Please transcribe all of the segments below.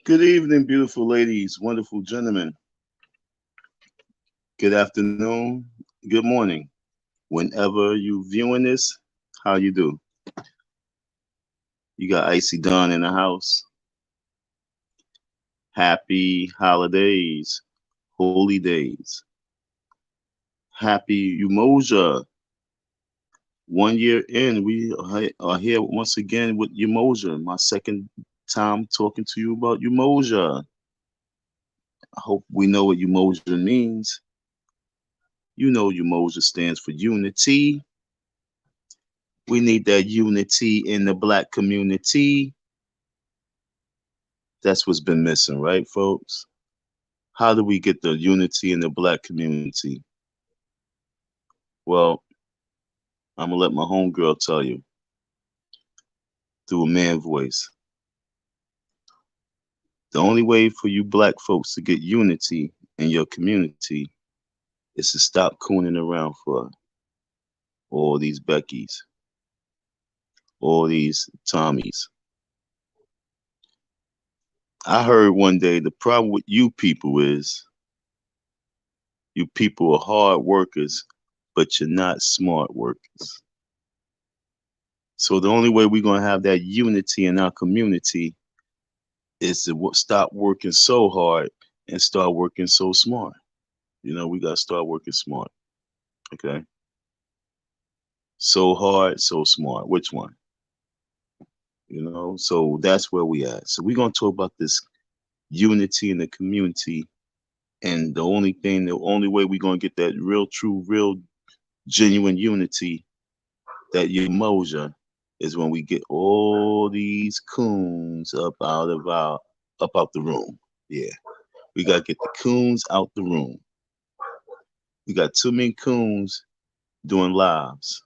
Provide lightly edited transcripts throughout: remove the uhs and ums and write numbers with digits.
Good evening, beautiful ladies, wonderful gentlemen. Good afternoon, good morning. Whenever you viewing this, how you do? You got Icy Dawn in the house. Happy holidays, holy days. Happy Umoja. 1 year in, we are here once again with Umoja. My second time talking to you about Umoja. I hope we know what Umoja means. You know Umoja stands for unity. We need that unity in the black community. That's what's been missing, right, folks? How do we get the unity in the black community? Well, I'm gonna let my homegirl tell you through a man voice. The only way for you black folks to get unity in your community is to stop cooning around for all these Beckys, all these Tommies. I heard one day the problem with you people is you people are hard workers, but you're not smart workers. So the only way we're going to have that unity in our community is to stop working so hard and start working so smart. You know, we got to start working smart. Okay. So hard, so smart. Which one? You know, so that's where we at. So we're going to talk about this unity in the community. And the only way we're going to get that real, true, real, genuine unity, that Umoja, is when we get all these coons up out the room. Yeah. We gotta get the coons out the room. We got too many coons doing lives.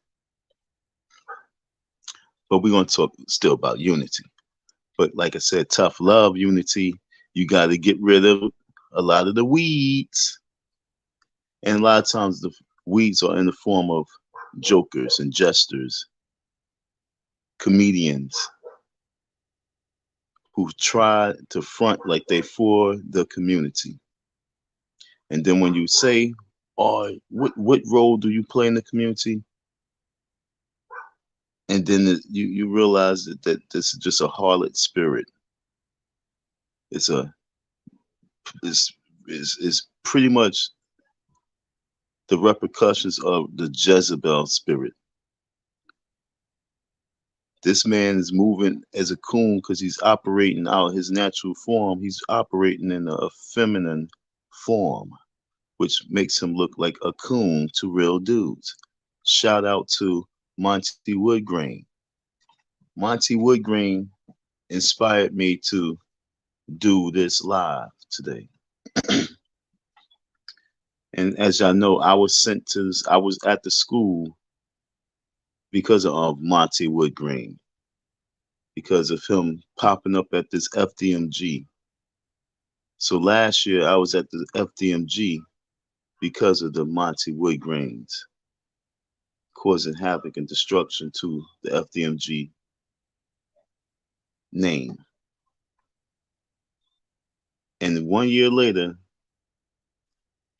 But we're gonna talk still about unity. But like I said, tough love, unity, you gotta get rid of a lot of the weeds. And a lot of times the weeds are in the form of jokers and jesters, comedians who try to front like they for the community. And then when you say, "Oh, what role do you play in the community?" and then you realize that this is just a harlot spirit. It's a it's pretty much the repercussions of the Jezebel spirit. This man is moving as a coon because he's operating out his natural form. He's operating in a feminine form, which makes him look like a coon to real dudes. Shout out to Monty Woodgrain. Monty Woodgrain inspired me to do this live today. And as y'all know, I was at the school because of Monty Woodgrain, because of him popping up at this FDMG. So last year I was at the FDMG because of the Monty Woodgrains, causing havoc and destruction to the FDMG name. And 1 year later,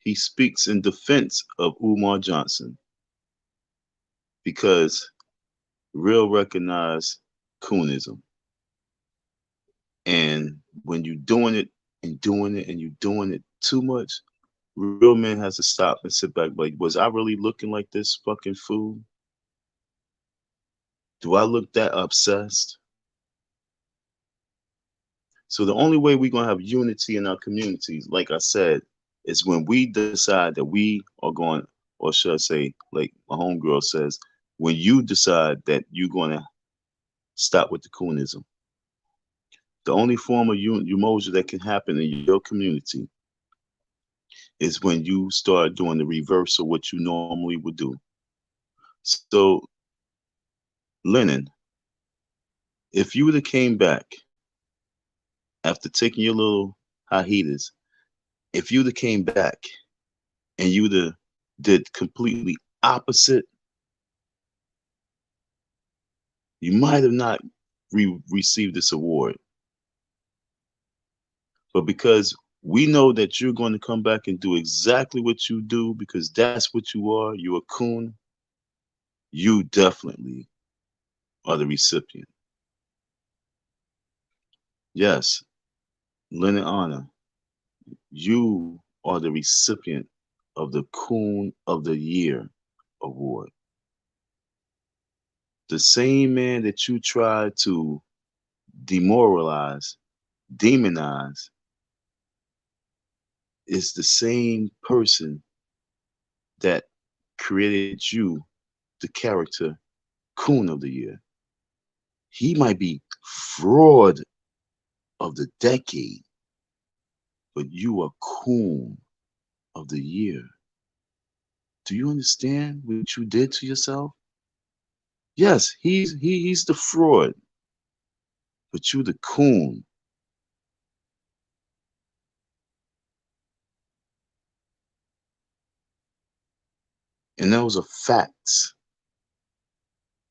he speaks in defense of Umar Johnson because real recognize coonism. And when you're doing it and doing it and you're doing it too much, real men has to stop and sit back like, was I really looking like this fucking fool? Do I look that obsessed? So the only way we're gonna have unity in our communities, like I said, is when we decide that we are going, or should I say, like my homegirl says, when you decide that you're gonna stop with the coonism. The only form of Umoja that can happen in your community is when you start doing the reverse of what you normally would do. So, Lennon, if you would have came back after taking your little hiatus, if you would have came back and you would have did completely opposite, you might have not receive this award. But because we know that you're going to come back and do exactly what you do because that's what you are, you're a coon, you definitely are the recipient. Yes, Lennon Honor, you are the recipient of the Coon of the Year award. The same man that you tried to demoralize, demonize, is the same person that created you the character Coon of the Year. He might be fraud of the decade, but you are Coon of the Year. Do you understand what you did to yourself? Yes, he's the fraud, but you the Coon. And those are facts.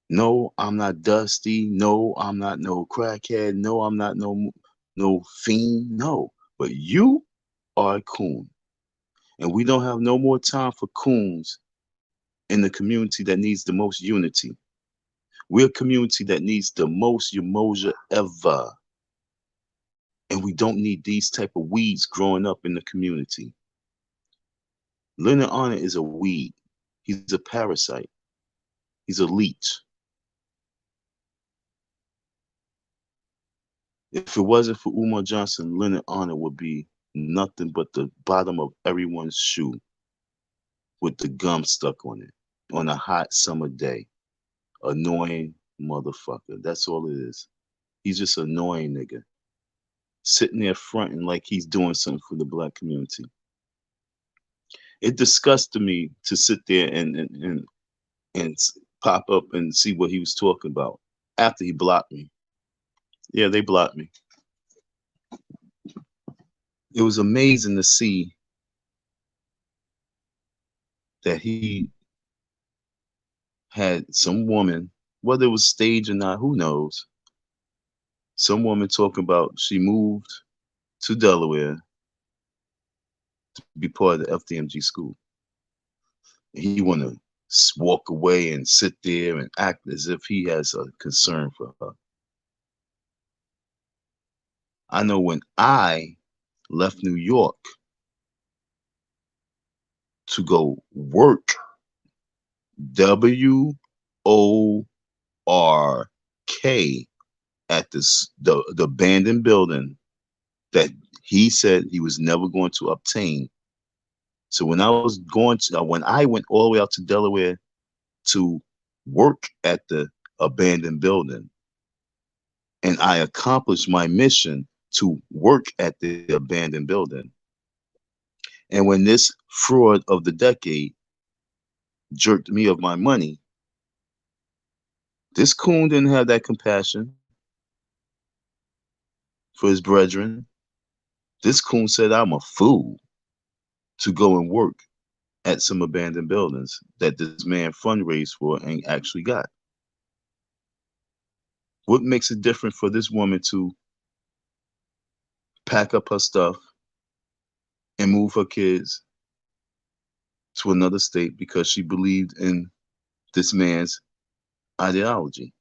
No, I'm not Dusty. No, I'm not no crackhead. No, I'm not no fiend. No, but you are a coon, and we don't have no more time for coons in the community that needs the most unity. We're a community that needs the most Umoja ever, and we don't need these type of weeds growing up in the community. Leonard Honor is a weed. He's a parasite. He's a leech. If it wasn't for Umar Johnson, Leonard Honor would be nothing but the bottom of everyone's shoe with the gum stuck on it on a hot summer day. Annoying motherfucker. That's all it is. He's just annoying nigga. Sitting there fronting like he's doing something for the black community. It disgusted me to sit there and pop up and see what he was talking about after he blocked me. Yeah, they blocked me. It was amazing to see that he had some woman, whether it was staged or not, who knows? Some woman talking about she moved to Delaware to be part of the FDMG school. And he want to walk away and sit there and act as if he has a concern for her. I know when I left New York to go work, WORK, at the abandoned building that he said he was never going to obtain. So when I went all the way out to Delaware to work at the abandoned building, and I accomplished my mission to work at the abandoned building. And when this fraud of the decade jerked me of my money, this coon didn't have that compassion for his brethren. This coon said, I'm a fool to go and work at some abandoned buildings that this man fundraised for and actually got. What makes it different for this woman to pack up her stuff and move her kids to another state because she believed in this man's ideology?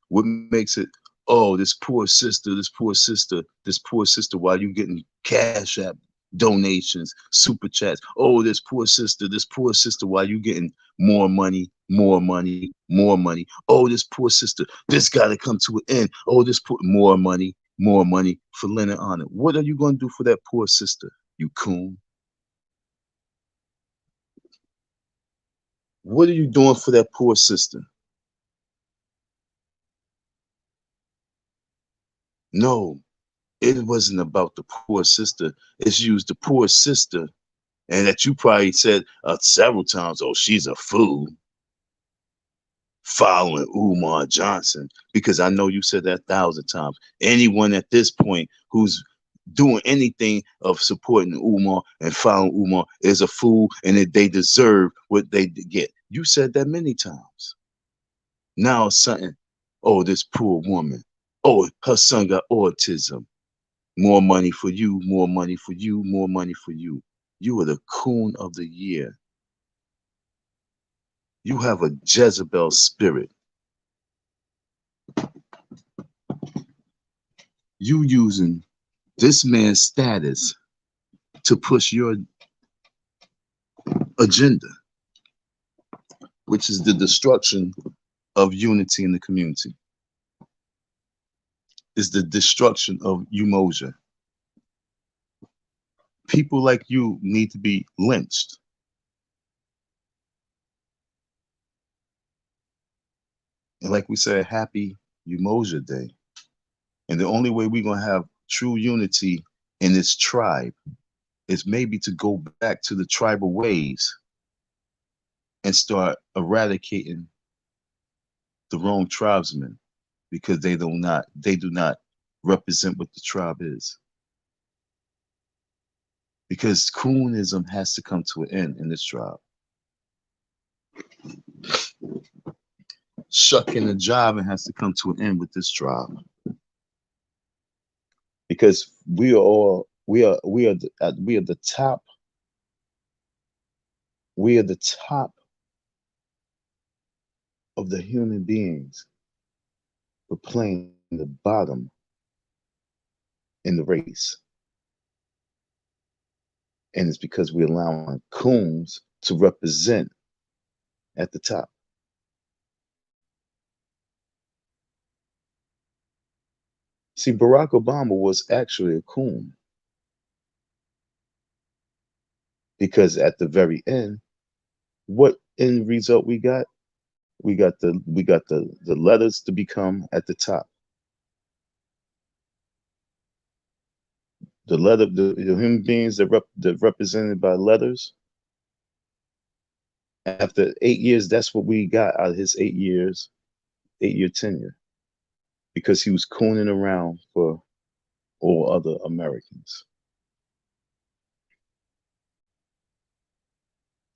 What makes it, oh, this poor sister, this poor sister, this poor sister, while you getting Cash App donations, super chats? Oh, this poor sister, while you getting more money, more money, more money. Oh, this poor sister, this got to come to an end. Oh, this poor, more money for Lennon Honor. What are you going to do for that poor sister, you coon? What are you doing for that poor sister? No, it wasn't about the poor sister. It's used the poor sister, and that you probably said several times, oh, she's a fool, following Umar Johnson, because I know you said that 1,000 times. Anyone at this point who's doing anything of supporting Umar and following Umar is a fool, and that they deserve what they get. You said that many times. Now it's something, oh, this poor woman. Oh, her son got autism. More money for you, more money for you, more money for you. You are the coon of the year. You have a Jezebel spirit. You using this man's status to push your agenda, which is the destruction of unity in the community. Is the destruction of Umoja. People like you need to be lynched. And like we said, happy Umoja Day. And the only way we're going to have true unity in this tribe is maybe to go back to the tribal ways and start eradicating the wrong tribesmen because they do not represent what the tribe is. Because coonism has to come to an end in this tribe. Shucking and jiving has to come to an end with this tribe. Because we are the top. We are the top of the human beings, but playing the bottom in the race. And it's because we're allowing coons to represent at the top. See, Barack Obama was actually a coon because at the very end, what end result we got? We got the letters to become at the top. The human beings that represented by letters. After 8 years, that's what we got out of his 8 years, 8-year tenure, because he was cooning around for all other Americans.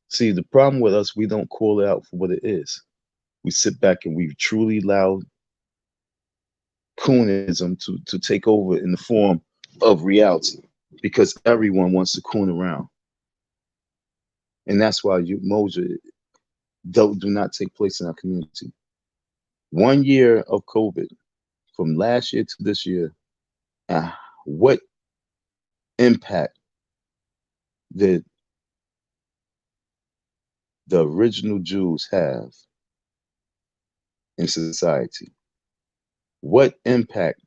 See, the problem with us, we don't call it out for what it is. We sit back and we truly allow coonism to take over in the form of reality because everyone wants to coon around. And that's why Umoja do not take place in our community. 1 year of COVID, from last year to this year, what impact did the original Jews have in society? What impact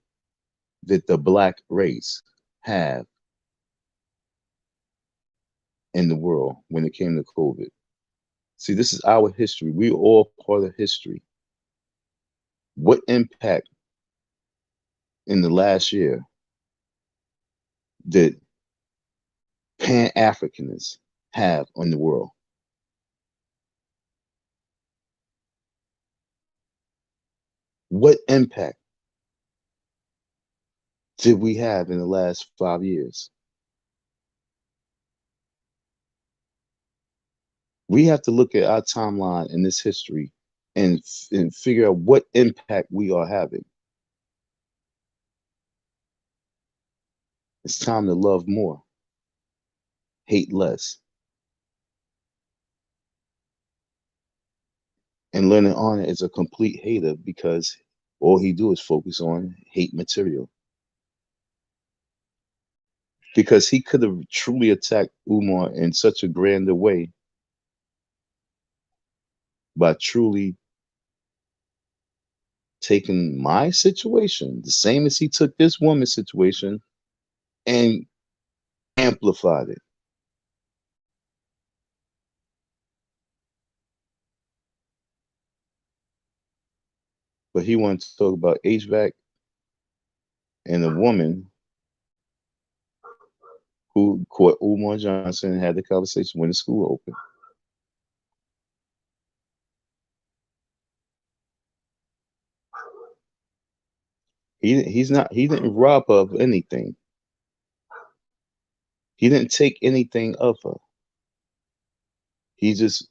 did the Black race have in the world when it came to COVID? See, this is our history. We're all part of history. What impact in the last year did Pan-Africanists have on the world? What impact did we have in the last 5 years? We have to look at our timeline in this history and figure out what impact we are having. It's time to love more, hate less. And Lennon Honor is a complete hater because all he do is focus on hate material. Because he could have truly attacked Umar in such a grander way by truly taking my situation, the same as he took this woman's situation, and amplified it. But he wanted to talk about HVAC and a woman who caught Umar Johnson and had the conversation when the school opened. He didn't rob her of anything. He didn't take anything of her. He just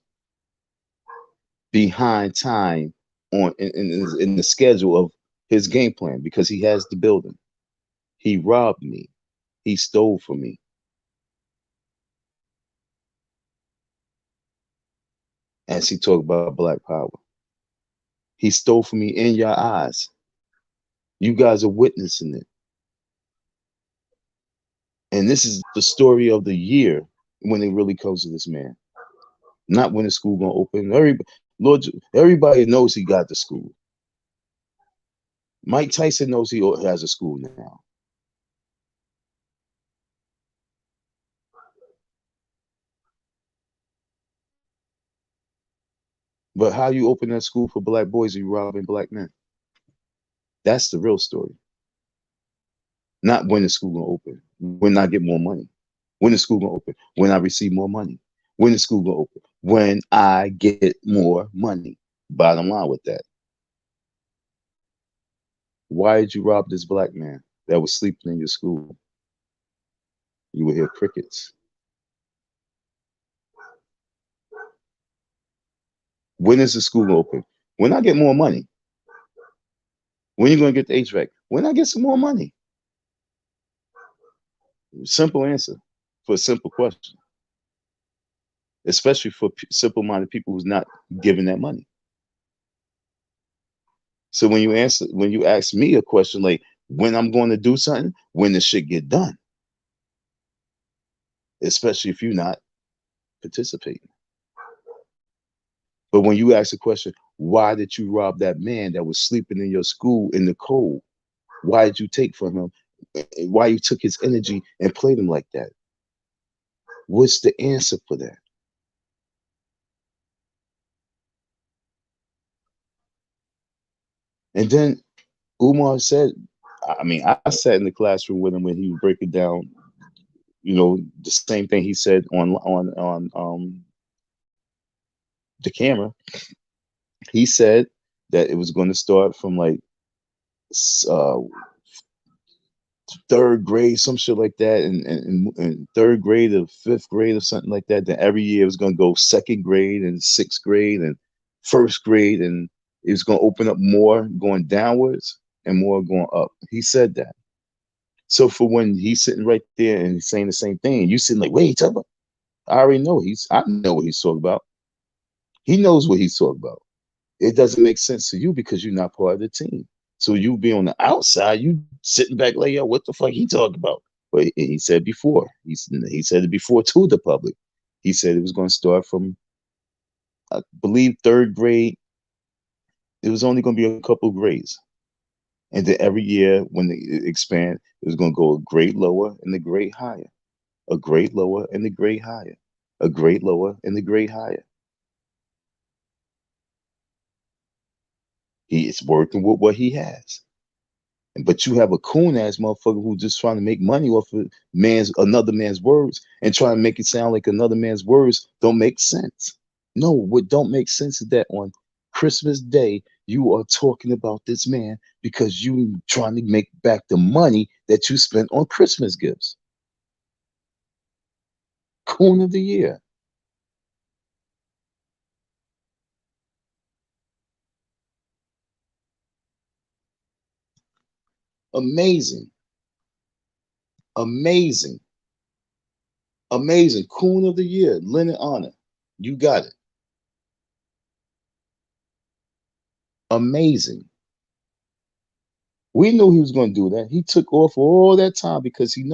behind time in the schedule of his game plan because he has the building. He robbed me. He stole from me. As he talked about Black Power, he stole from me in your eyes. You guys are witnessing it. And this is the story of the year when it really comes to this man. Not when the school gonna open. Lord, everybody knows he got the school. Mike Tyson knows he has a school now. But how you open that school for black boys and you robbing black men? That's the real story. Not when the school gonna open. When I get more money. When the school gonna open. When I receive more money. When the school gonna open. When I get more money. Bottom line with that. Why did you rob this black man that was sleeping in your school? You would hear crickets. When is the school gonna open? When I get more money. When you gonna get the HVAC? When I get some more money. Simple answer for a simple question, especially for simple-minded people who's not giving that money. So when you ask me a question like when I'm going to do something, when the shit get done, especially if you're not participating. But when you ask the question, why did you rob that man that was sleeping in your school in the cold? Why did you take from him? Why you took his energy and played him like that? What's the answer for that? And then Umar said, I mean, I sat in the classroom with him when he was breaking down, the same thing he said on the camera. He said that it was going to start from like uh, third grade, some shit like that, and third grade or fifth grade or something like that. Then every year it was going to go second grade and sixth grade and first grade, and it was going to open up more going downwards and more going up. He said that. So for when he's sitting right there and he's saying the same thing, and you sitting like, wait, talk about. I already know I know what he's talking about. He knows what he's talking about. It doesn't make sense to you because you're not part of the team. So you be on the outside, you sitting back like, yo, what the fuck he talking about? But he said before, he said it before to the public. He said it was going to start from, I believe, third grade. It was only going to be a couple of grades. And then every year when they expand, it was going to go a grade lower and a grade higher, a grade lower and a grade higher, a grade lower and a grade higher. He is working with what he has. But you have a coon ass motherfucker who's just trying to make money off of another man's words and trying to make it sound like another man's words don't make sense. No, what don't make sense is that on Christmas Day you are talking about this man because you trying to make back the money that you spent on Christmas gifts. Coon of the year. Amazing. Amazing. Amazing. Coon of the year. Lennon honor. You got it. Amazing. We knew he was going to do that. He took off all that time because he's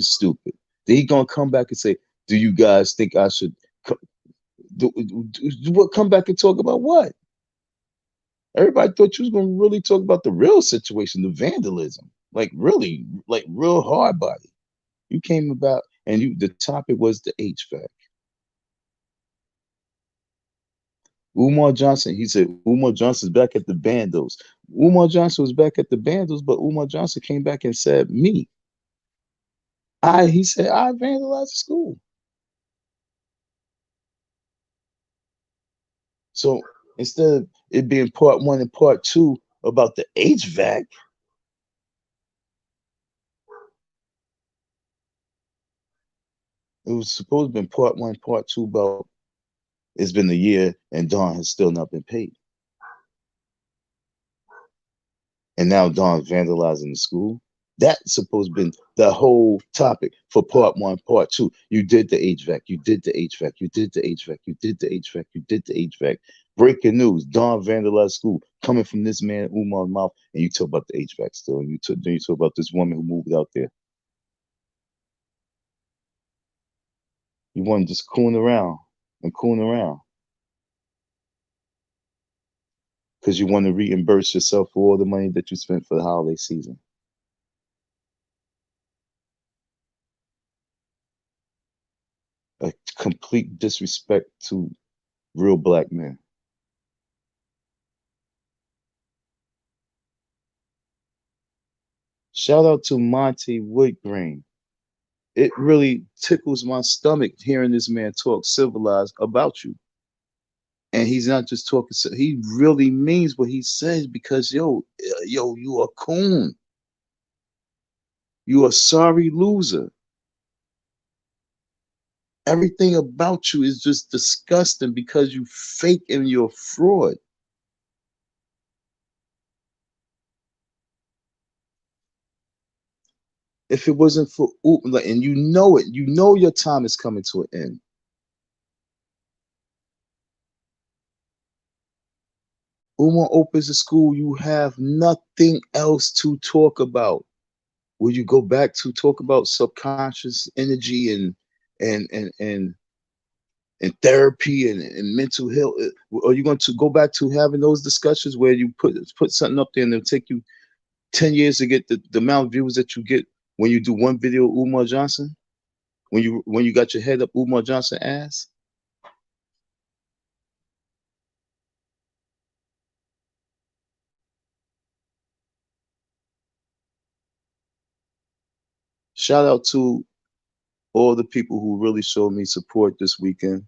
stupid. Then he gonna come back and say, "Do you guys think I should what? Come back and talk about what?" Everybody thought you was going to really talk about the real situation, the vandalism, like really, like real hard body. You came about, and the topic was the HVAC. Umar Johnson, he said Umar Johnson's back at the Bandos. Umar Johnson was back at the Bandos, but Umar Johnson came back and said, "Me." He said, I vandalized the school. So instead of it being part one and part two about the HVAC, it was supposed to be part one, part two about it's been a year and Dawn has still not been paid. And now Don vandalizing the school. That's supposed to be the whole topic for part one, part two. You did the HVAC, you did the HVAC, you did the HVAC, you did the HVAC, you did the HVAC. Breaking news: Don vandalized school, coming from this man Umar's mouth, and you talk about the HVAC still, and then you talk about this woman who moved out there. You want to just coon around and coon around because you want to reimburse yourself for all the money that you spent for the holiday season. A complete disrespect to real black men. Shout out to Monty Woodgrain. It really tickles my stomach hearing this man talk civilized about you. And he's not just talking, he really means what he says because, yo, you a coon. You a sorry loser. Everything about you is just disgusting because you fake and you're a fraud. If it wasn't for and you know it, you know your time is coming to an end. Uma opens a school, you have nothing else to talk about. Will you go back to talk about subconscious energy and and therapy and mental health? Are you going to go back to having those discussions where you put something up there and it'll take you 10 years to get the amount of views that you get when you do one video of Umar Johnson? When you got your head up Umar Johnson ass? Shout out to all the people who really showed me support this weekend.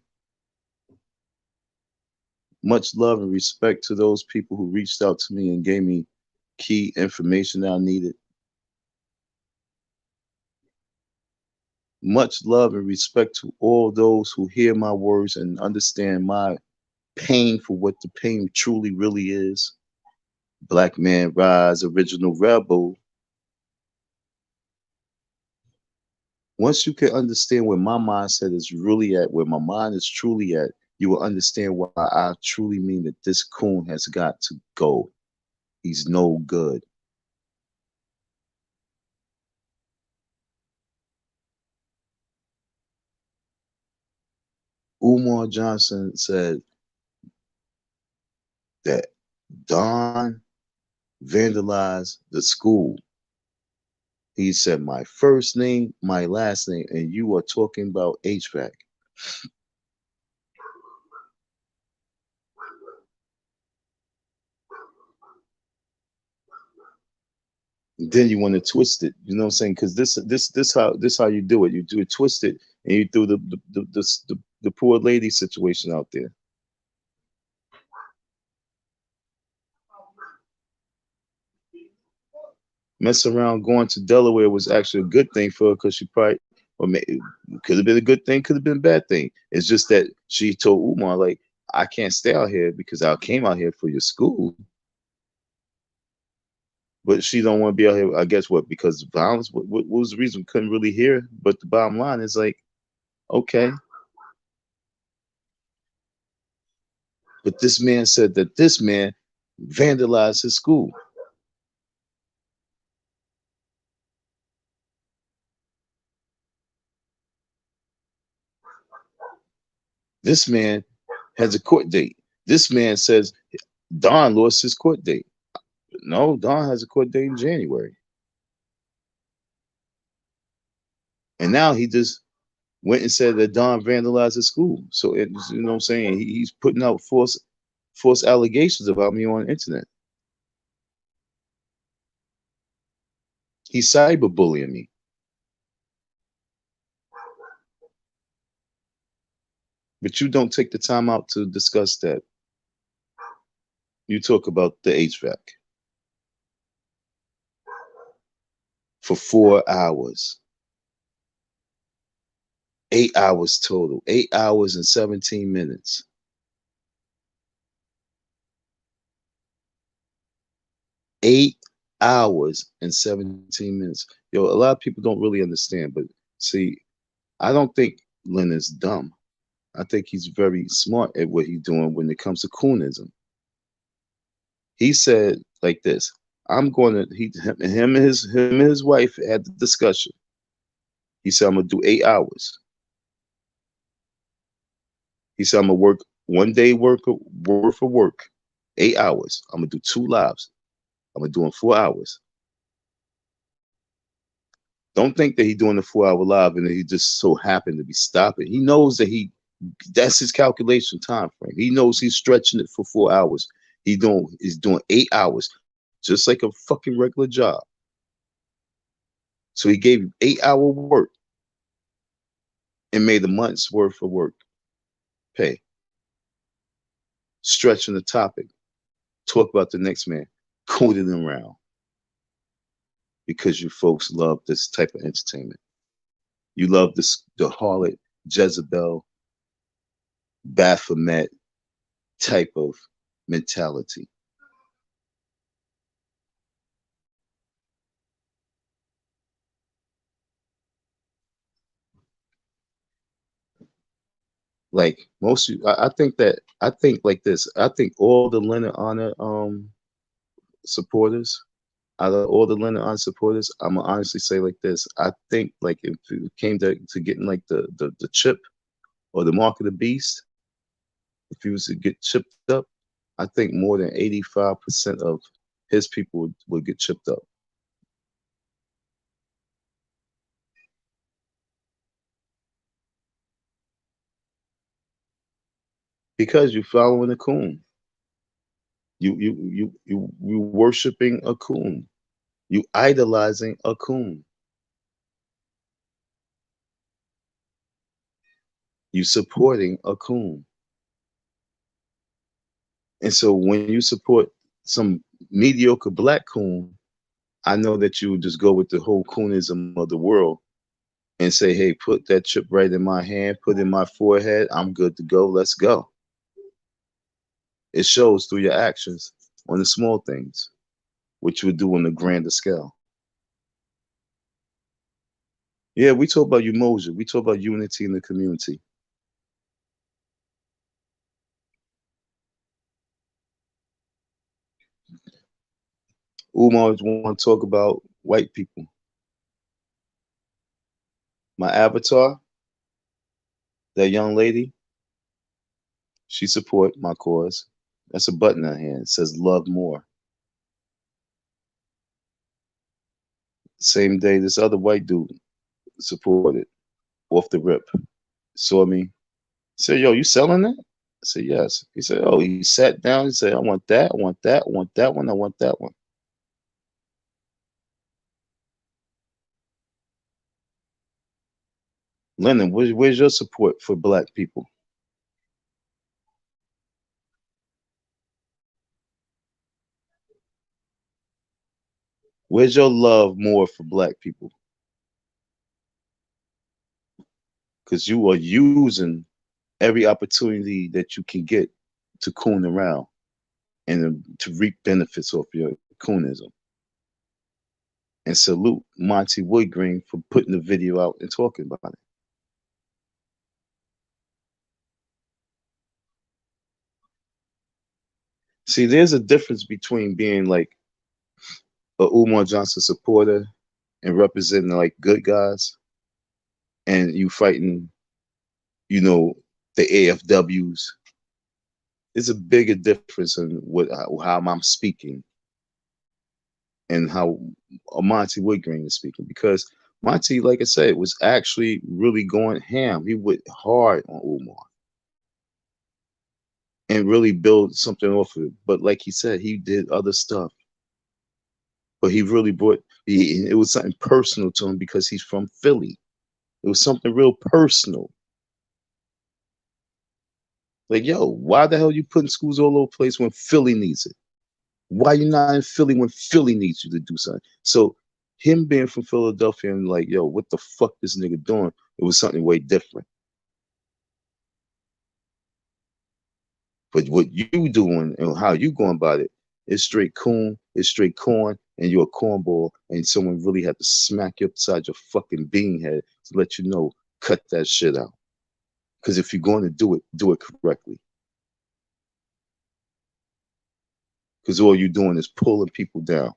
Much love and respect to those people who reached out to me and gave me key information that I needed. Much love and respect to all those who hear my words and understand my pain for what the pain truly really is. Black Man Rise, Original Rebel. Once you can understand where my mindset is really at, where my mind is truly at, you will understand why I truly mean that this coon has got to go. He's no good. Umar Johnson said that Don vandalized the school. He said my first name, my last name, and you are talking about HVAC. Then you want to twist it, you know what I'm saying? Because this how you do it. You do it twisted, and you do the poor lady situation out there. Mess around going to Delaware was actually a good thing for her because she probably, or maybe, could have been a good thing, could have been a bad thing. It's just that she told Umar, like, I can't stay out here because I came out here for your school. But she don't want to be out here. I guess what? Because of violence. What was the reason? Couldn't really hear. But the bottom line is like, okay. But this man said that this man vandalized his school. This man has a court date. This man says Don lost his court date. No, Don has a court date in January. And now he just went and said that Don vandalized his school. So you know what I'm saying? He's putting out false allegations about me on the internet. He's cyberbullying me. But you don't take the time out to discuss that. You talk about the HVAC for 4 hours. 8 hours total. 8 hours and 17 minutes. 8 hours and 17 minutes. Yo, a lot of people don't really understand, but see, I don't think Lennon's dumb. I think he's very smart at what he's doing when it comes to Coonism. He said like this: "I'm going to him and his wife had the discussion. He said I'm gonna do 8 hours. He said I'm gonna work 1 day worth of work, 8 hours. I'm gonna do 2 lives. I'm gonna do in 4 hours. Don't think that he's doing the 4 hour live and that he just so happened to be stopping. He knows that that's his calculation time frame. He knows he's stretching it for 4 hours. He's doing 8 hours, just like a fucking regular job. So he gave you 8 hour work and made a month's worth of work pay. Stretching the topic. Talk about the next man. Cooning around. Because you folks love this type of entertainment. You love the harlot, Jezebel, Baphomet type of mentality. Like most, I think like this. I think all the Lennon Honor supporters, out of all the Lennon Honor supporters, I'm gonna honestly say like this. I think like if it came to getting like the chip or the mark of the beast, if he was to get chipped up, I think more than 85% of his people would get chipped up. Because you're following a coon. You worshiping a coon. You idolizing a coon. You supporting a coon. And so when you support some mediocre black coon, I know that you would just go with the whole coonism of the world and say, hey, put that chip right in my hand, put it in my forehead. I'm good to go. Let's go. It shows through your actions on the small things, which you would do on the grander scale. Yeah, we talk about Umoja. We talk about unity in the community. Umar want to talk about white people. My avatar, that young lady, she support my cause. That's a button in her hand. It says love more. Same day this other white dude supported off the rip. Saw me. Said, yo, you selling that? I said, yes. He said, oh, he sat down. He said, I want that, I want that, I want that one, I want that one. Lennon, where's your support for black people? Where's your love more for black people? Because you are using every opportunity that you can get to coon around and to reap benefits off your coonism. And salute Monty Woodgreen for putting the video out and talking about it. See, there's a difference between being like a Umar Johnson supporter and representing like good guys and you fighting, you know, the AFWs. There's a bigger difference in how I'm speaking and how Monty Woodgreen is speaking because Monty, like I said, was actually really going ham. He went hard on Umar and really build something off of it. But like he said, he did other stuff. But he really it was something personal to him because he's from Philly. It was something real personal. Like, yo, why the hell you putting schools all over the place when Philly needs it? Why you not in Philly when Philly needs you to do something? So him being from Philadelphia and like, yo, what the fuck this nigga doing? It was something way different. But what you doing and how you going about it is straight coon, it's straight corn, and you're a cornball, and someone really had to smack you upside your fucking bean head to let you know, cut that shit out. Because if you're going to do it correctly. Because all you're doing is pulling people down.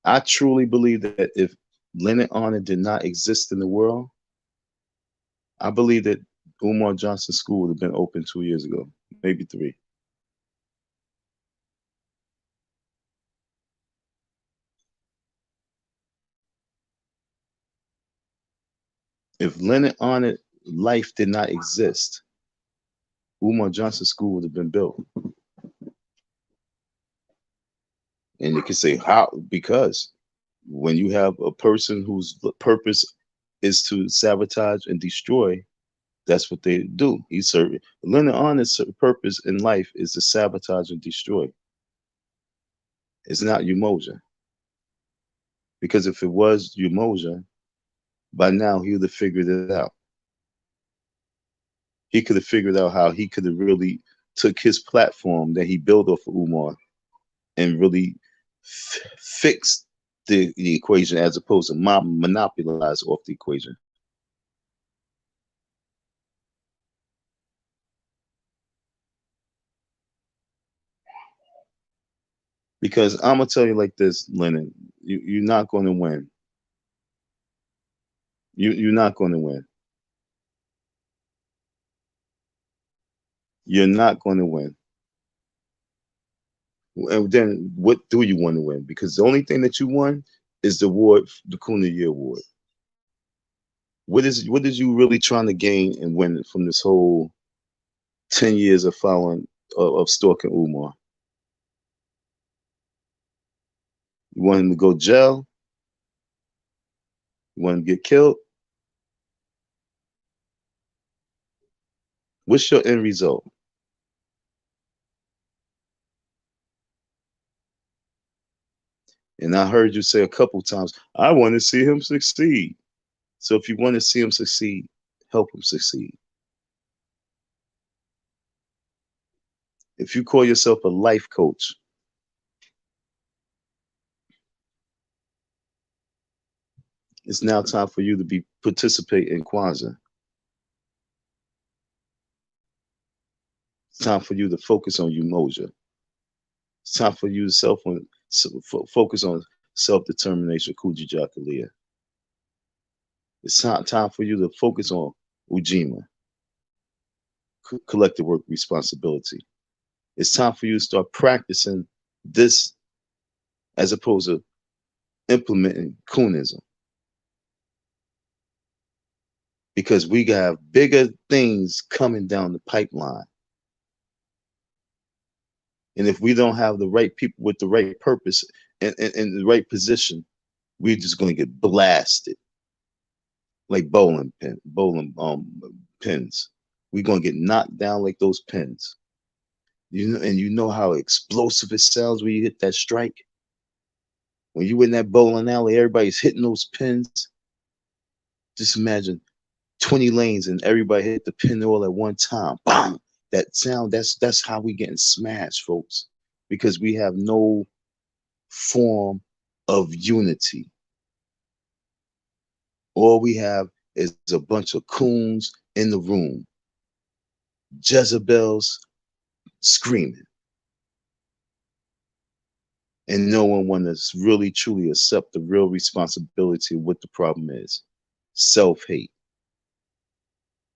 I truly believe that if Lennon Honor did not exist in the world, I believe that Umar Johnson School would have been open 2 years ago, maybe 3. If Lennon Honor life did not exist, Umar Johnson School would have been built. And you can say how, because when you have a person whose purpose is to sabotage and destroy, that's what they do. He's serving. Lennon Honor's purpose in life is to sabotage and destroy. It's not Umoja. Because if it was Umoja, by now he would have figured it out. He could have figured out how he could have really took his platform that he built off of Umar and really fixed the equation as opposed to monopolize off the equation. Because I'm gonna tell you like this, Lennon, you're not going to win. You're not going to win. You're not going to win. And then what do you want to win? Because the only thing that you won is the award, the Coon of the Year award. What is you really trying to gain and win from this whole 10 years of following of stalking Umar? You want him to go jail? You want him to get killed? What's your end result? And I heard you say a couple times, I want to see him succeed. So if you want to see him succeed, help him succeed. If you call yourself a life coach, it's now time for you to be participate in Kwanzaa. It's time for you to focus on Umoja. It's time for you to focus on self-determination, Kujijakalia. It's time for you to focus on Ujima, collective work responsibility. It's time for you to start practicing this as opposed to implementing Coonism. Because we have bigger things coming down the pipeline. And if we don't have the right people with the right purpose and the right position, we're just going to get blasted like bowling pins. We're going to get knocked down like those pins. And you know how explosive it sounds when you hit that strike. When you in that bowling alley, everybody's hitting those pins. Just imagine 20 lanes and everybody hit the pin all at one time. Bang! That sound, that's how we getting smashed, folks. Because we have no form of unity. All we have is a bunch of coons in the room. Jezebels screaming. And no one wants to really truly accept the real responsibility of what the problem is. Self-hate.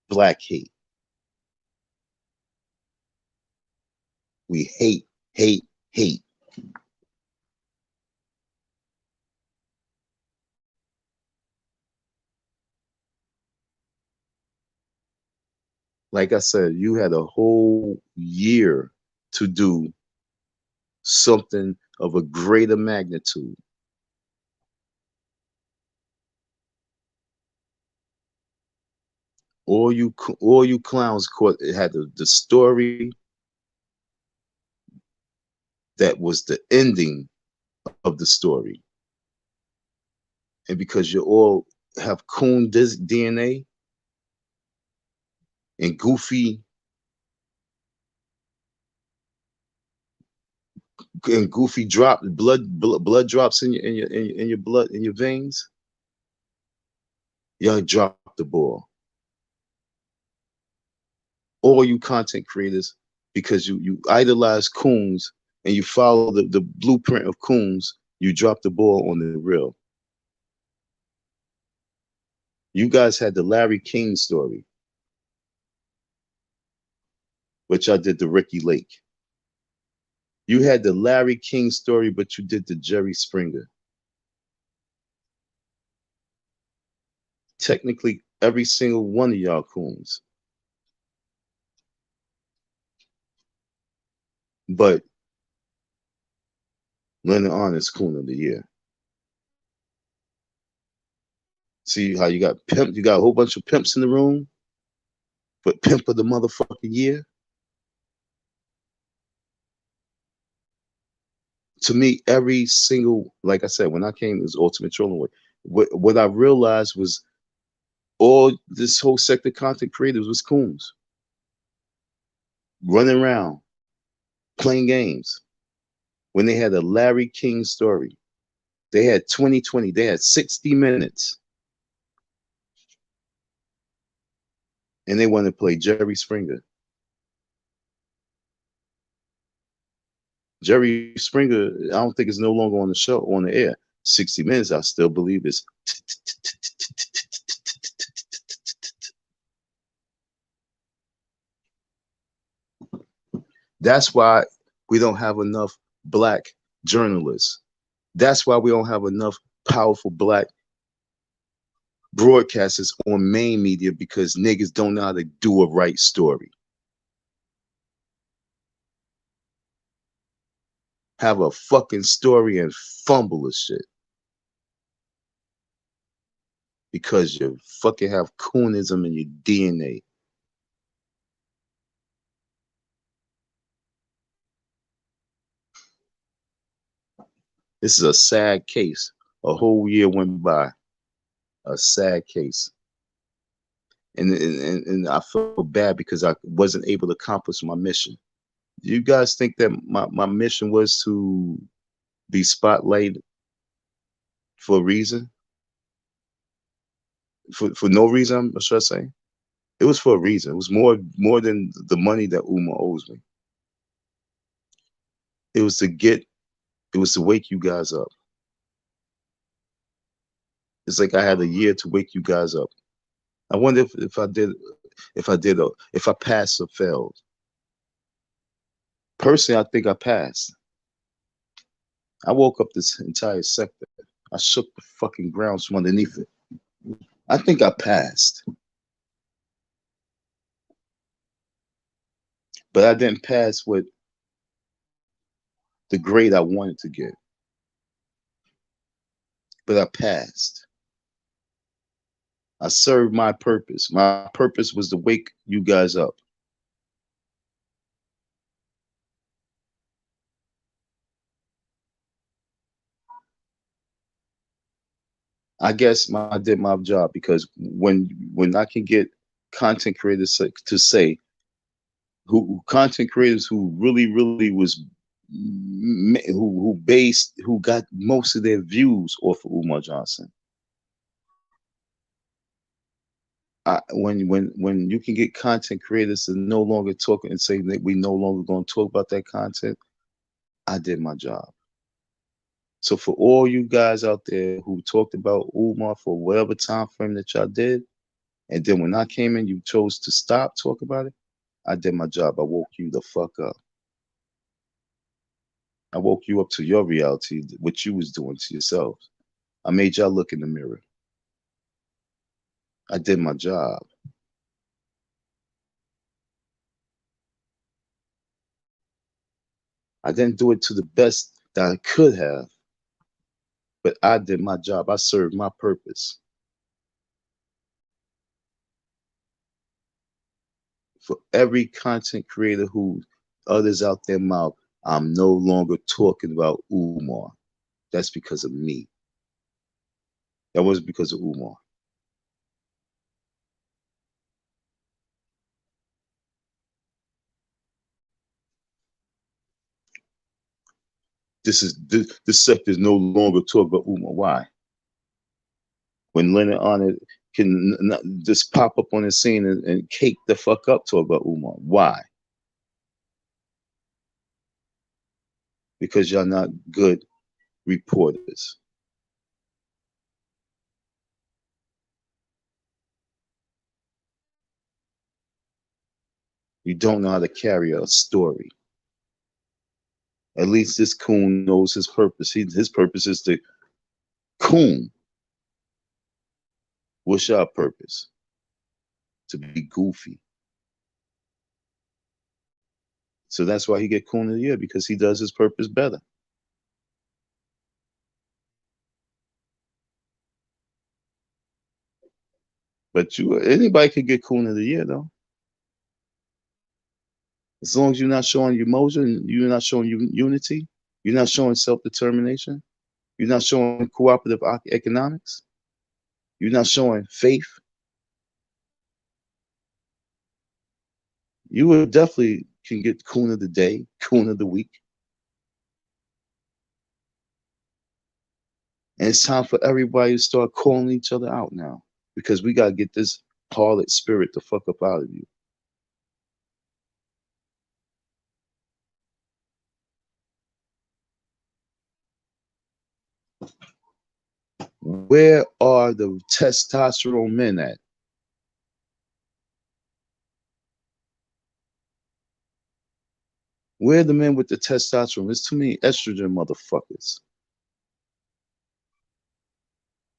Black hate. We hate, hate, hate. Like I said, you had a whole year to do something of a greater magnitude. All you clowns caught it had the story that was the ending of the story. And because you all have coon DNA and goofy and Goofy dropped blood drops in your blood in your veins, y'all drop the ball. All you content creators, because you idolize Coons and you follow the blueprint of Coons, you drop the ball on the real. You guys had the Larry King story, which I did the Ricky Lake. You had the Larry King story, but you did the Jerry Springer. Technically, every single one of y'all Coons. But Lennon Honest Coon of the Year. See how you got pimp, you got a whole bunch of pimps in the room, but pimp of the motherfucking year. To me, every single, like I said, when I came, it was Ultimate Trolling Way. What I realized was all this whole sector content creators was Coons. Running around, playing games. When they had a Larry King story, they had 2020, they had 60 minutes. And they wanted to play Jerry Springer. Jerry Springer, I don't think is no longer on the show, on the air. 60 Minutes, I still believe is. That's why we don't have enough black journalists. That's why we don't have enough powerful black broadcasters on main media, because niggas don't know how to do a right story. Have a fucking story and fumble the shit. Because you fucking have coonism in your DNA. This is a sad case. A whole year went by. A sad case. And I felt bad because I wasn't able to accomplish my mission. Do you guys think that my mission was to be spotlighted for a reason? For no reason, should I say? It was for a reason. It was more than the money that Uma owes me. It was to wake you guys up. It's like I had a year to wake you guys up. I wonder if I passed or failed. Personally, I think I passed. I woke up this entire sector. I shook the fucking ground from underneath it. I think I passed. But I didn't pass with the grade I wanted to get. But I passed. I served my purpose. My purpose was to wake you guys up. I guess I did my job, because when I can get content creators to say, who content creators who really was who got most of their views off of Umar Johnson. When you can get content creators to no longer talk and say that we no longer going to talk about that content, I did my job. So for all you guys out there who talked about Umar for whatever time frame that y'all did, and then when I came in, you chose to stop talking about it, I did my job. I woke you the fuck up. I woke you up to your reality, what you was doing to yourselves. I made y'all look in the mirror. I did my job. I didn't do it to the best that I could have, but I did my job. I served my purpose. For every content creator who others out their mouth, I'm no longer talking about Umar. That's because of me. That wasn't because of Umar. This sector is no longer talk about Uma. Why? When Lennon on it can just pop up on the scene and cake the fuck up talk about Uma. Why? Because y'all not good reporters. You don't know how to carry a story. At least this coon knows his purpose. His purpose is to coon. What's your purpose? To be goofy. So that's why he get coon of the year, because he does his purpose better. But anybody could get coon of the year though. As long as you're not showing emotion, you're not showing unity, you're not showing self-determination, you're not showing cooperative economics, you're not showing faith, you would definitely can get coon of the day, coon of the week. And it's time for everybody to start calling each other out now, because we got to get this harlot spirit the fuck up out of you. Where are the testosterone men at? Where are the men with the testosterone? There's too many estrogen motherfuckers.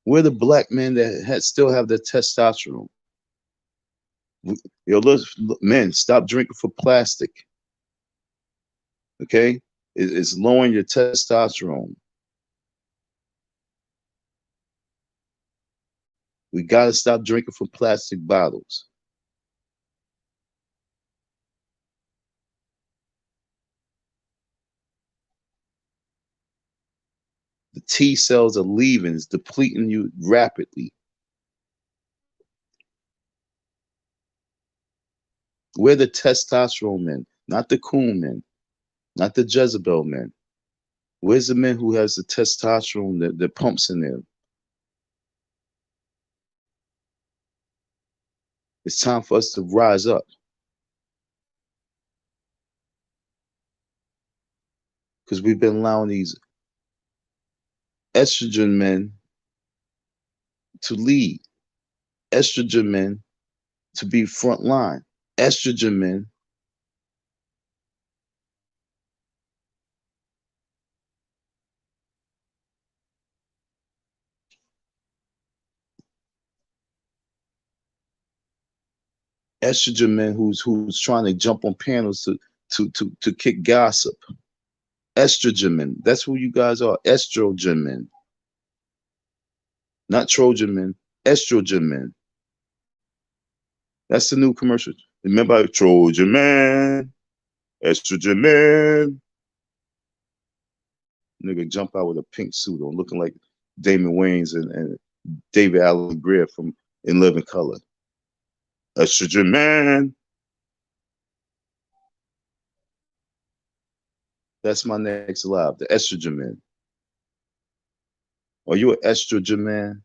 Where are the black men that still have the testosterone? Yo, look, men, stop drinking for plastic. Okay? It's lowering your testosterone. We got to stop drinking from plastic bottles. The T cells are leaving, it's depleting you rapidly. We're the testosterone men, not the coon men, not the Jezebel men. Where's the men who has the testosterone that pumps in them? It's time for us to rise up. Because we've been allowing these estrogen men to lead, estrogen men to be front line, estrogen men who's trying to jump on panels to kick gossip. Estrogen men. That's who you guys are. Estrogen men. Not Trojan men. Estrogen men. That's the new commercial. Remember Trojan man, estrogen man. Nigga jump out with a pink suit on, looking like Damon Wayans and David Alan Grier from In Living Color. Estrogen man. That's my next live, the estrogen man. Are you an estrogen man?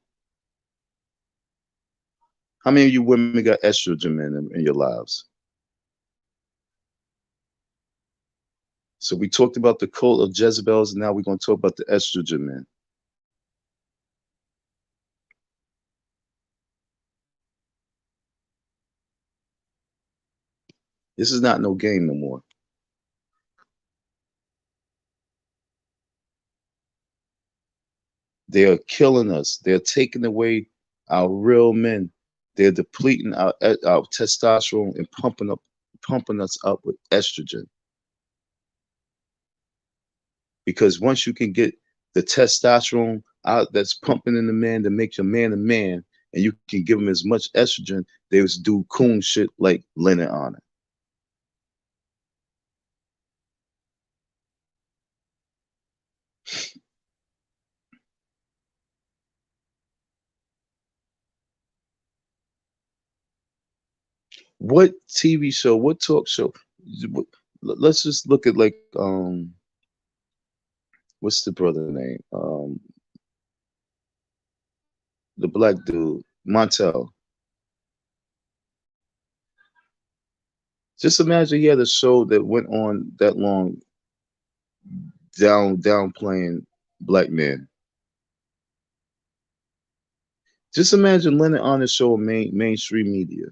How many of you women got estrogen men in your lives? So we talked about the cult of Jezebels, and now we're going to talk about the estrogen men. This is not no game no more. They are killing us. They're taking away our real men. They're depleting our testosterone and pumping us up with estrogen. Because once you can get the testosterone out that's pumping in the man that makes a man, and you can give them as much estrogen, they was do coon shit like Lennon on it. What TV show, what talk show? Let's just look at like what's the brother name? The black dude, Montel. Just imagine he had a show that went on that long, downplaying black men. Just imagine Lennon on his show, mainstream media,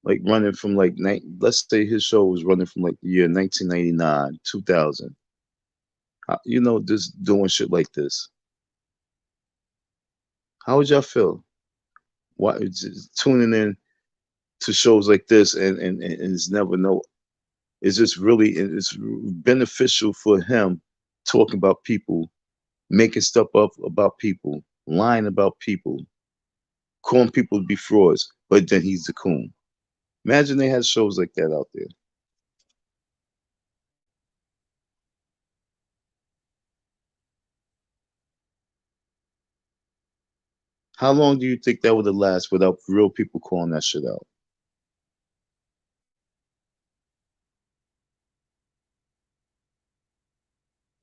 like running from like let's say his show was running from like the year 1999, 2000. You know, just doing shit like this. How would y'all feel? Why just tuning in to shows like this and it's never no. It's just really it's beneficial for him talking about people, making stuff up about people, lying about people, calling people to be frauds, but then he's the coon. Imagine they had shows like that out there. How long do you think that would have lasted without real people calling that shit out?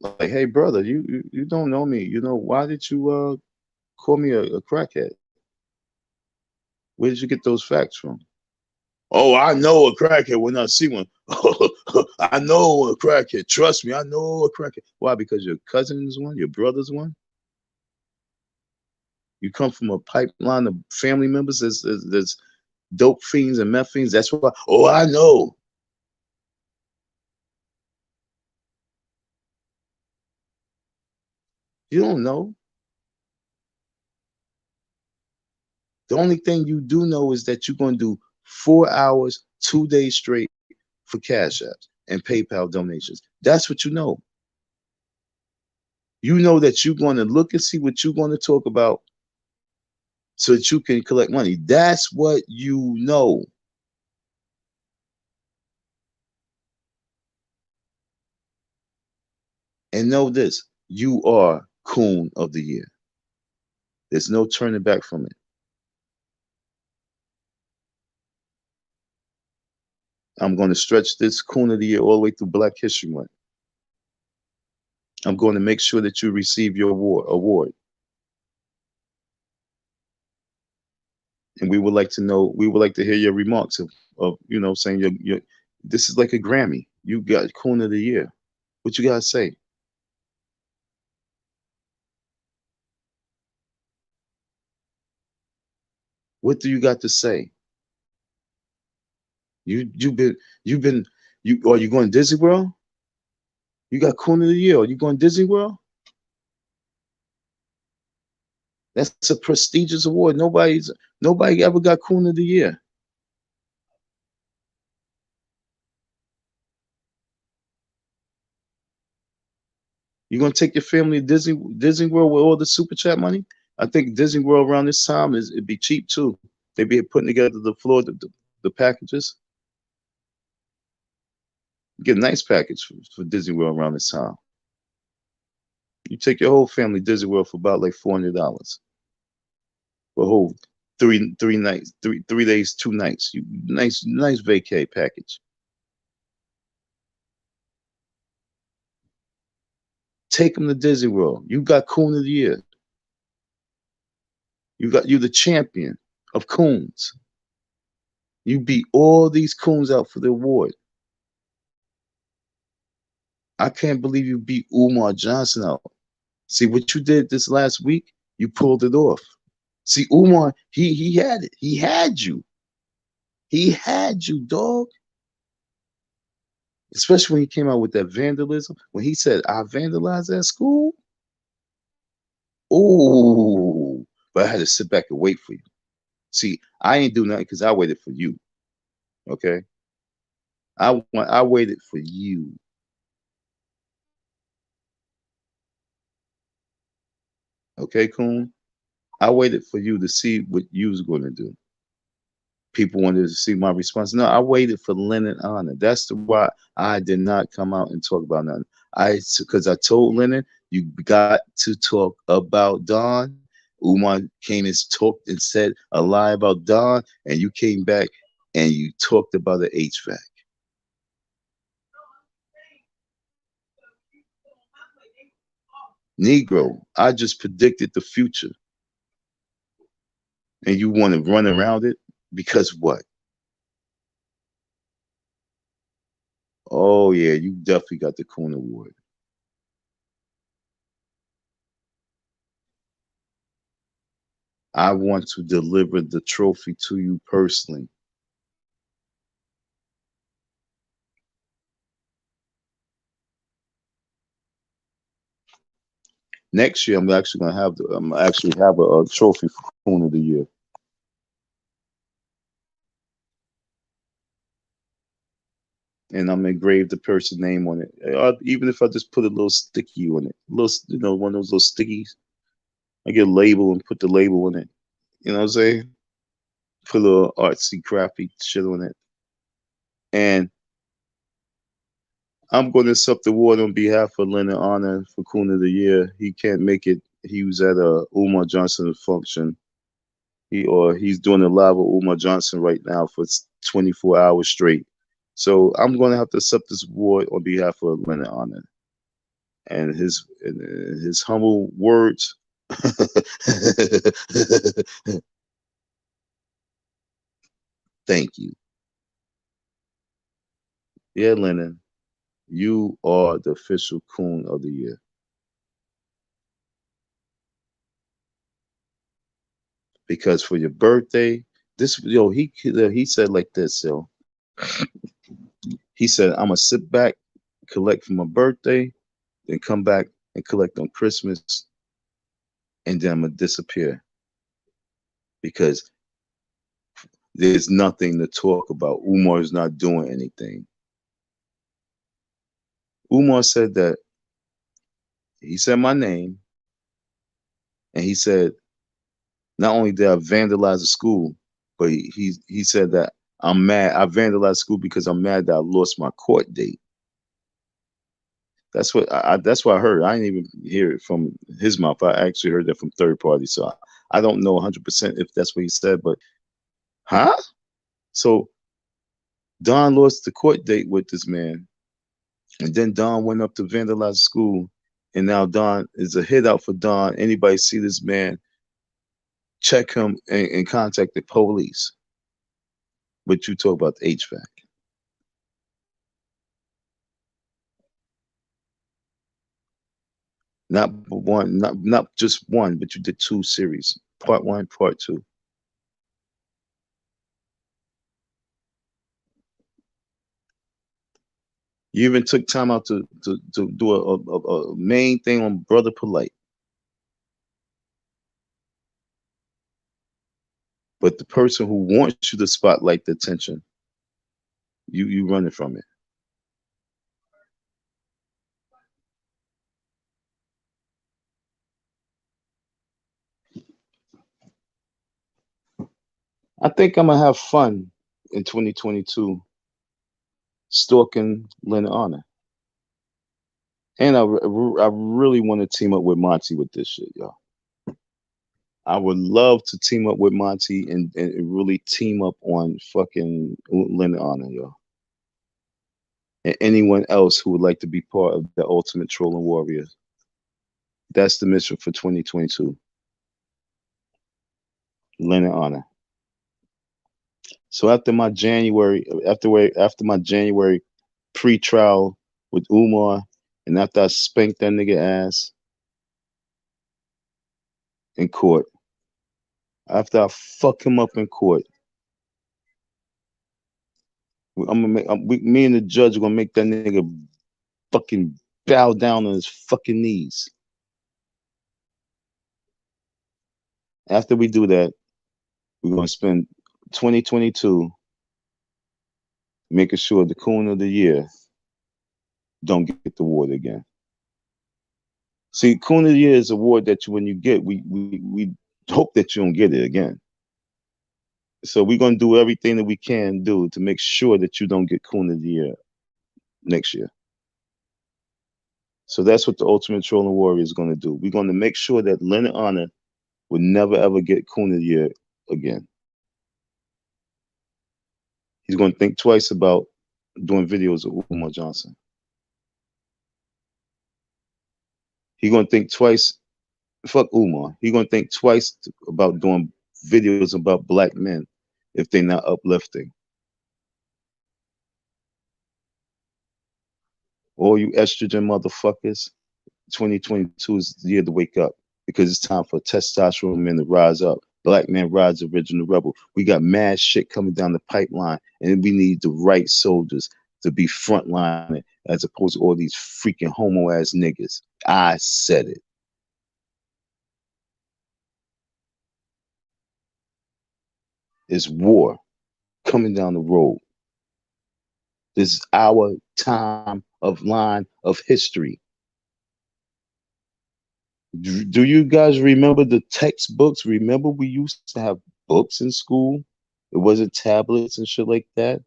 Like, hey brother, you don't know me. You know, why did you call me a crackhead? Where did you get those facts from? Oh, I know a crackhead when I see one. I know a crackhead. Trust me, I know a crackhead. Why? Because your cousin's one, your brother's one. You come from a pipeline of family members that's dope fiends and meth fiends. That's why. Oh, I know. You don't know. The only thing you do know is that you're going to do 4 hours, 2 days straight for Cash Apps and PayPal donations. That's what you know. You know that you're going to look and see what you're going to talk about so that you can collect money. That's what you know. And know this, you are Coon of the Year. There's no turning back from it. I'm going to stretch this Coon of the Year all the way through Black History Month. I'm going to make sure that you receive your award. And we would like to know, we would like to hear your remarks of saying your this is like a Grammy. You got Coon of the Year. What you gotta say? What do you got to say? You've been you are you going to Disney World? You got Coon of the Year. Are you going to Disney World? That's a prestigious award. Nobody ever got Coon of the Year. You gonna take your family to Disney World with all the super chat money? I think Disney World around this time it'd be cheap too. They be putting together the packages. You get a nice package for Disney World around this time. You take your whole family to Disney World for about like $400 for a whole three nights, 3 days, 2 nights. You nice vacay package. Take them to Disney World. You got Coon of the Year. You the champion of coons. You beat all these coons out for the award. I can't believe you beat Umar Johnson out. See what you did this last week? You pulled it off. See, Umar, he had it. He had you. He had you, dog. Especially when he came out with that vandalism. When he said, I vandalized that school. Oh, but I had to sit back and wait for you. See, I ain't do nothing because I waited for you. Okay. I waited for you. Okay, Coon. I waited for you to see what you was going to do. People wanted to see my response. No, I waited for Lennon honor. That's the why I did not come out and talk about nothing. Because I told Lennon you got to talk about Don. Umar came and talked and said a lie about Don, and you came back and you talked about the HVAC. Negro, I just predicted the future, and you want to run around it because what? Oh yeah, you definitely got the Coon Award. I want to deliver the trophy to you personally. Next year, I'm actually have a trophy for Coon of the Year, and I'm engrave the person name on it. Even if I just put a little sticky on it, little one of those little stickies. I get a label and put the label on it. You know what I'm saying? Put a little artsy, crafty shit on it, and I'm going to accept the award on behalf of Lennon Honor for Coon of the Year. He can't make it. He was at a Umar Johnson function. He's doing a live with Umar Johnson right now for 24 hours straight. So I'm going to have to accept this award on behalf of Lennon Honor and his humble words. Thank you. Yeah, Lennon, you are the official Coon of the Year. Because for your birthday, he said like this, yo. He said, I'm gonna sit back, collect for my birthday, then come back and collect on Christmas, and then I'm gonna disappear because there's nothing to talk about. Umar is not doing anything. Umar said that he said my name, and he said not only did I vandalize the school, but he said that I'm mad. I vandalized school because I'm mad that I lost my court date. That's what I heard. I didn't even hear it from his mouth. I actually heard that from third party. So I don't know 100% if that's what he said, but huh? So Don lost the court date with this man, and then Don went up to vandalize school, and now Don is a hit out for Don. Anybody see this man, check him and contact the police. But you talk about the HVAC. Not just one, but you did two series, part one, part two. You even took time out to do a main thing on Brother Polite. But the person who wants you to spotlight the attention, you running from it. I think I'm gonna have fun in 2022 stalking Lynn Honor. And I really want to team up with Monty with this shit, y'all. I would love to team up with Monty and really team up on fucking Lynn Honor, y'all. And anyone else who would like to be part of the Ultimate Trolling Warriors. That's the mission for 2022. Lynn Honor. So after my January pre-trial with Umar, and after I spanked that nigga ass in court, after I fuck him up in court, me and the judge are gonna make that nigga fucking bow down on his fucking knees. After we do that, we're gonna spend 2022 making sure the Coon of the Year don't get the award again. See, Coon of the Year is an award that when you get, we hope that you don't get it again. So we're gonna do everything that we can do to make sure that you don't get Coon of the Year next year. So that's what the Ultimate Trolling Warrior is gonna do. We're gonna make sure that Leonard Honor would never ever get Coon of the Year again. He's gonna think twice about doing videos of Umar Johnson. He gonna think twice. Fuck Umar. He gonna think twice about doing videos about black men if they're not uplifting. All you estrogen motherfuckers, 2022 is the year to wake up because it's time for testosterone men to rise up. Black men rise, original rebel. We got mad shit coming down the pipeline, and we need the right soldiers to be frontlining as opposed to all these freaking homo ass niggas. I said it. It's war coming down the road. This is our time of line of history. Do you guys remember the textbooks? Remember we used to have books in school? It wasn't tablets and shit like that.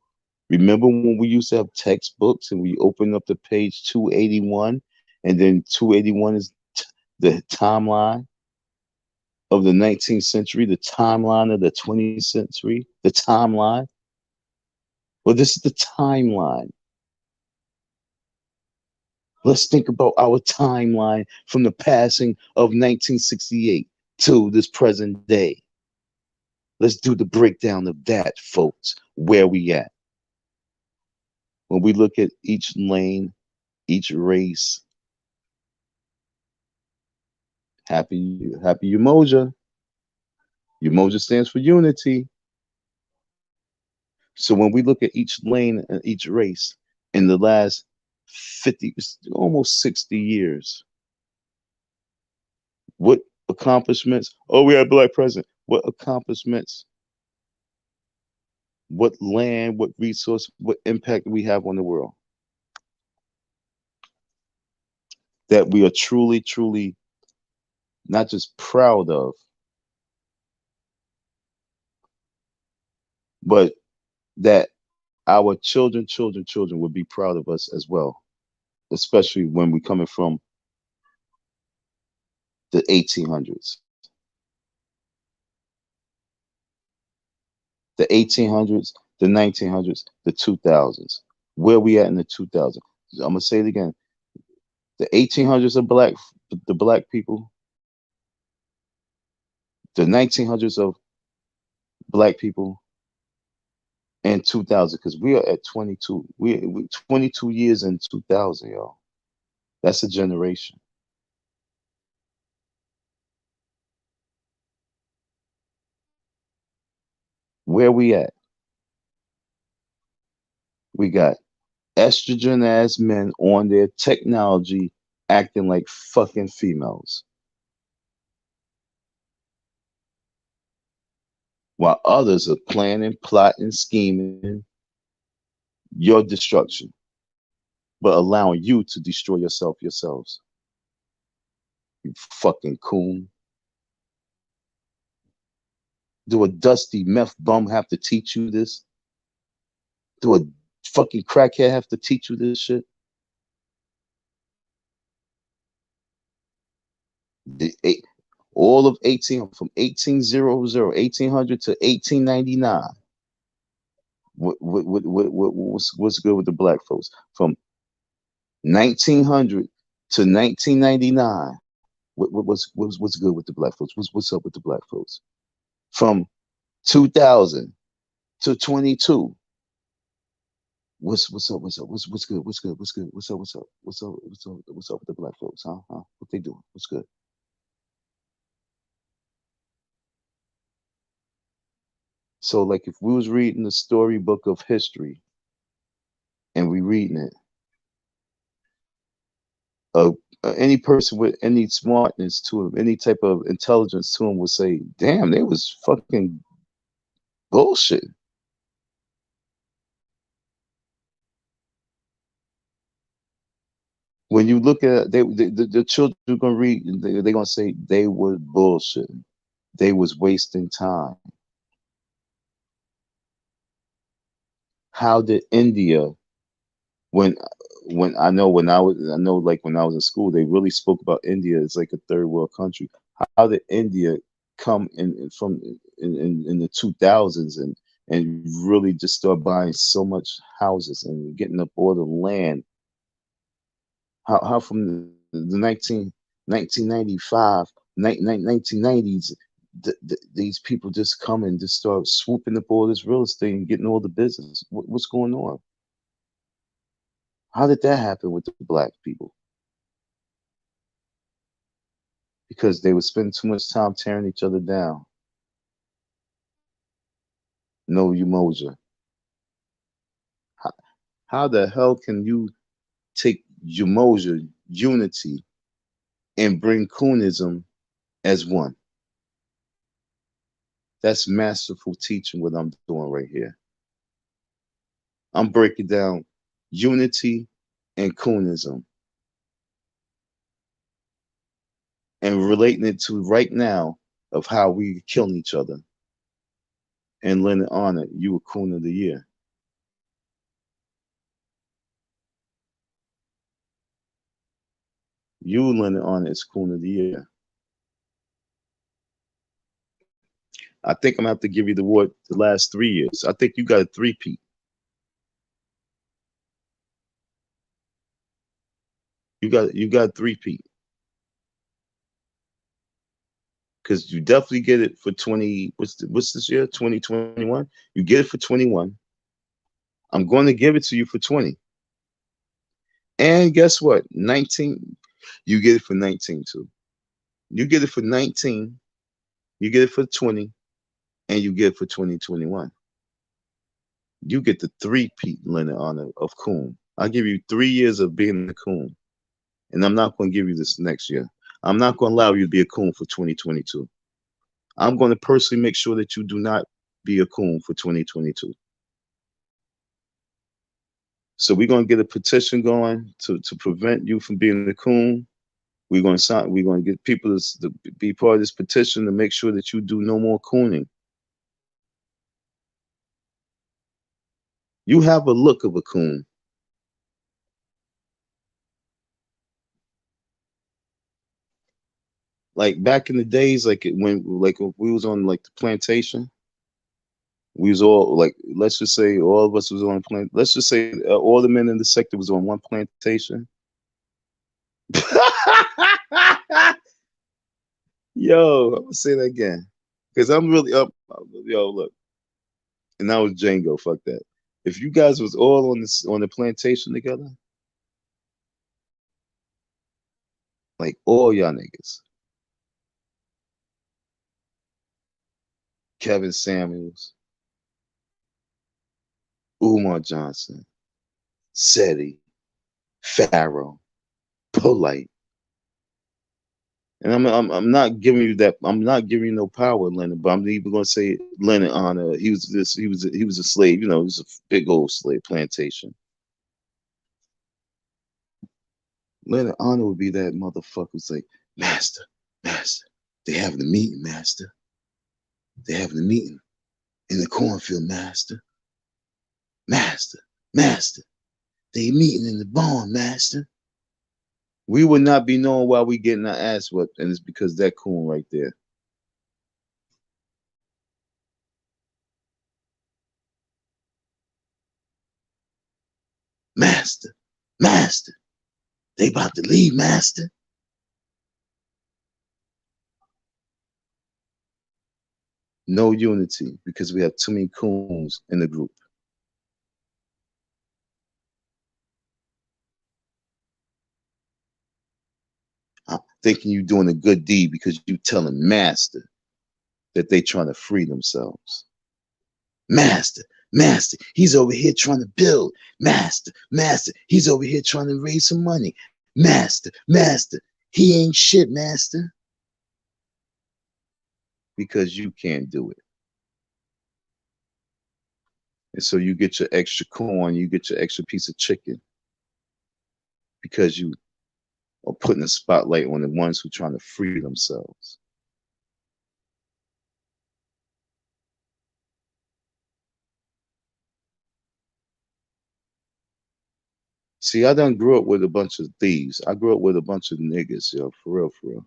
Remember when we used to have textbooks and we open up the page 281 and then 281 is the timeline of the 19th century, the timeline of the 20th century, the timeline? Well, this is the timeline. Let's think about our timeline from the passing of 1968 to this present day. Let's do the breakdown of that, folks. Where we at? When we look at each lane, each race, happy Umoja. Umoja stands for unity. So when we look at each lane and each race in the last 50, almost 60 years, what accomplishments? Oh, we had black president. What accomplishments? What land, what resource, what impact do we have on the world? That we are truly, truly not just proud of, but that our children would be proud of us as well, especially when we coming from the 1800s. The 1800s, the 1900s, the 2000s. Where we at in the 2000s? I'm gonna say it again. The 1800s of the black people, the 1900s of black people, and 2000. Because we are at 22. We 22 years in 2000, y'all. That's a generation. Where we at? We got estrogen ass men on their technology acting like fucking females. While others are planning, plotting, scheming your destruction, but allowing you to destroy yourselves. You fucking coon. Do a dusty meth bum have to teach you this? Do a fucking crackhead have to teach you this shit? The, all of 18, from 1800 to 1899. What's good with the black folks? From 1900 to 1999. What's good with the black folks? What's up with the black folks? From 2000 to 22. What's up? What's good? What's good? What's good? What's up? What's up with the black folks? Huh? What they doing? What's good? So, like, if we was reading the storybook of history, and we reading it, uh, any person with any smartness to him, any type of intelligence to him, would say, "Damn, they was fucking bullshit." When you look at the children are gonna read, they're gonna say they were bullshit. They was wasting time. How did India, when I know, like, when I was in school, they really spoke about India as like a third world country. How did India come from in the 2000s and really just start buying so much houses and getting up all the land? How from the 19 1995, 1990s, these people just come and just start swooping up all this real estate and getting all the business. What's going on? How did that happen with the black people? Because they would spend too much time tearing each other down. No Umoja. How, how the hell can you take Umoja, unity, and bring Coonism as one? That's masterful teaching what I'm doing right here. I'm breaking down unity and Coonism and relating it to right now of how we killing each other. And Lennon Honor, you a Coon of the Year. You, Lennon Honor, is Coon of the Year. I think I'm gonna have to give you the award the last 3 years. I think you got a three-peat. You got three-peat. Because you definitely get it for 20. What's this year? 2021. You get it for 21. I'm going to give it to you for 20. And guess what? 19. You get it for 19 too. You get it for 19. You get it for 20, and you get it for 2021. You get the three-peat Leonard honor of Coon. I'll give you 3 years of being a Coon, and I'm not going to give you this next year. I'm not going to allow you to be a Coon for 2022. I'm going to personally make sure that you do not be a Coon for 2022. So we're going to get a petition going to prevent you from being a Coon. We're going to get people to be part of this petition to make sure that you do no more cooning. You have a look of a coon. Like back in the days, when we was on like the plantation, we was all like, let's just say all of us was on plant. Let's just say all the men in the sector was on one plantation. Yo, I'm gonna say that again because I'm really up. Yo, look, and that was Django. Fuck that. If you guys was all on the plantation together, like all y'all niggas, Kevin Samuels, Umar Johnson, Seti, Pharaoh, Polite. And I'm not giving you that. I'm not giving you no power, Leonard. But I'm even gonna say Leonard Honor. He was this. He was a slave. You know, he was a big old slave plantation. Leonard Honor would be that motherfucker who's like, Master, Master. They having a meeting, Master. They having a meeting in the cornfield, Master. Master, Master. They meeting in the barn, Master. We would not be knowing why we getting our ass whipped, and it's because that coon right there. Master, Master. They about to leave, Master. No unity because we have too many coons in the group. I'm thinking you're doing a good deed because you telling Master that they trying to free themselves. Master, Master, he's over here trying to build. Master, Master, he's over here trying to raise some money. Master, Master, he ain't shit, Master. Because you can't do it. And so you get your extra corn, you get your extra piece of chicken because you are putting a spotlight on the ones who are trying to free themselves. See, I done grew up with a bunch of thieves. I grew up with a bunch of niggas, yo, for real, for real.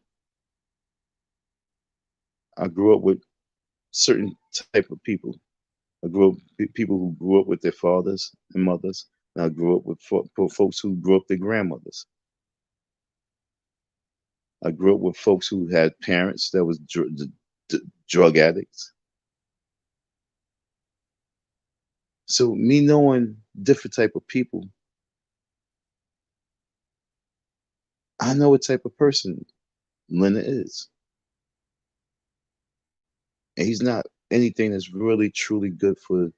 I grew up with certain type of people. I grew up with people who grew up with their fathers and mothers, and I grew up with folks who grew up with their grandmothers. I grew up with folks who had parents that was drug addicts. So me knowing different type of people, I know what type of person Lennon is. And he's not anything that's really truly good for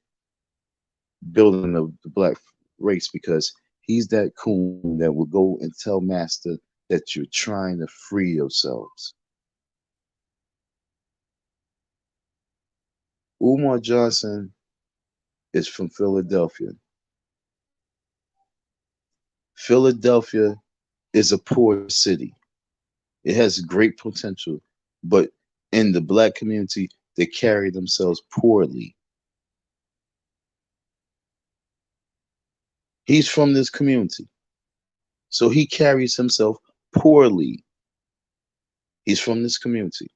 building the black race because he's that coon that will go and tell master that you're trying to free yourselves. Umar Johnson is from Philadelphia. Philadelphia is a poor city. It has great potential, but in the black community, they carry themselves poorly. He's from this community, so he carries himself poorly. He's from this community.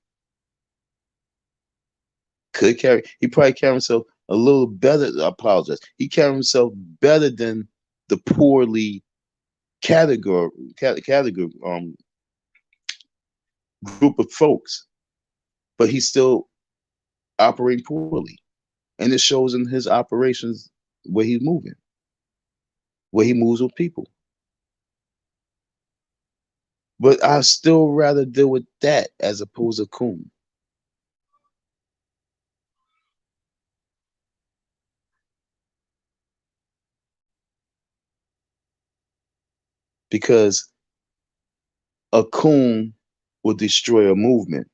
He probably carry himself a little better. I apologize. He carry himself better than the poorly category group of folks, but he's still operating poorly. And it shows in his operations where he's moving, where he moves with people. But I still rather deal with that as opposed to Coon. Because a Coon will destroy a movement.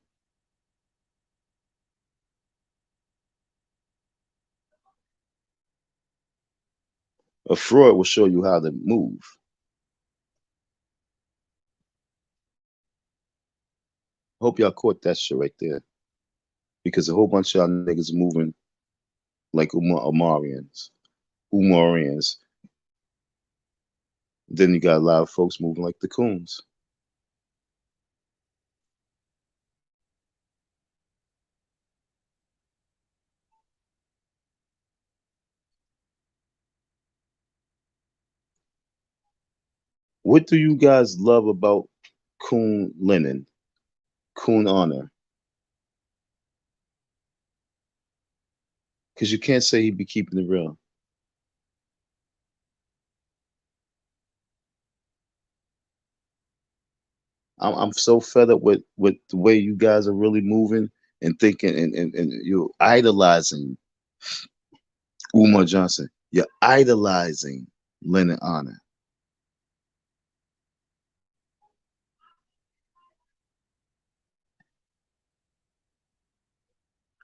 A fraud will show you how to move. Hope y'all caught that shit right there. Because a whole bunch of y'all niggas moving like Umarians. Then you got a lot of folks moving like the Coons. What do you guys love about Coon Lennon? Coon Honor? Because you can't say he be keeping it real. I'm so fed up with the way you guys are really moving and thinking and you're idolizing Umar Johnson. You're idolizing Lennon Honor.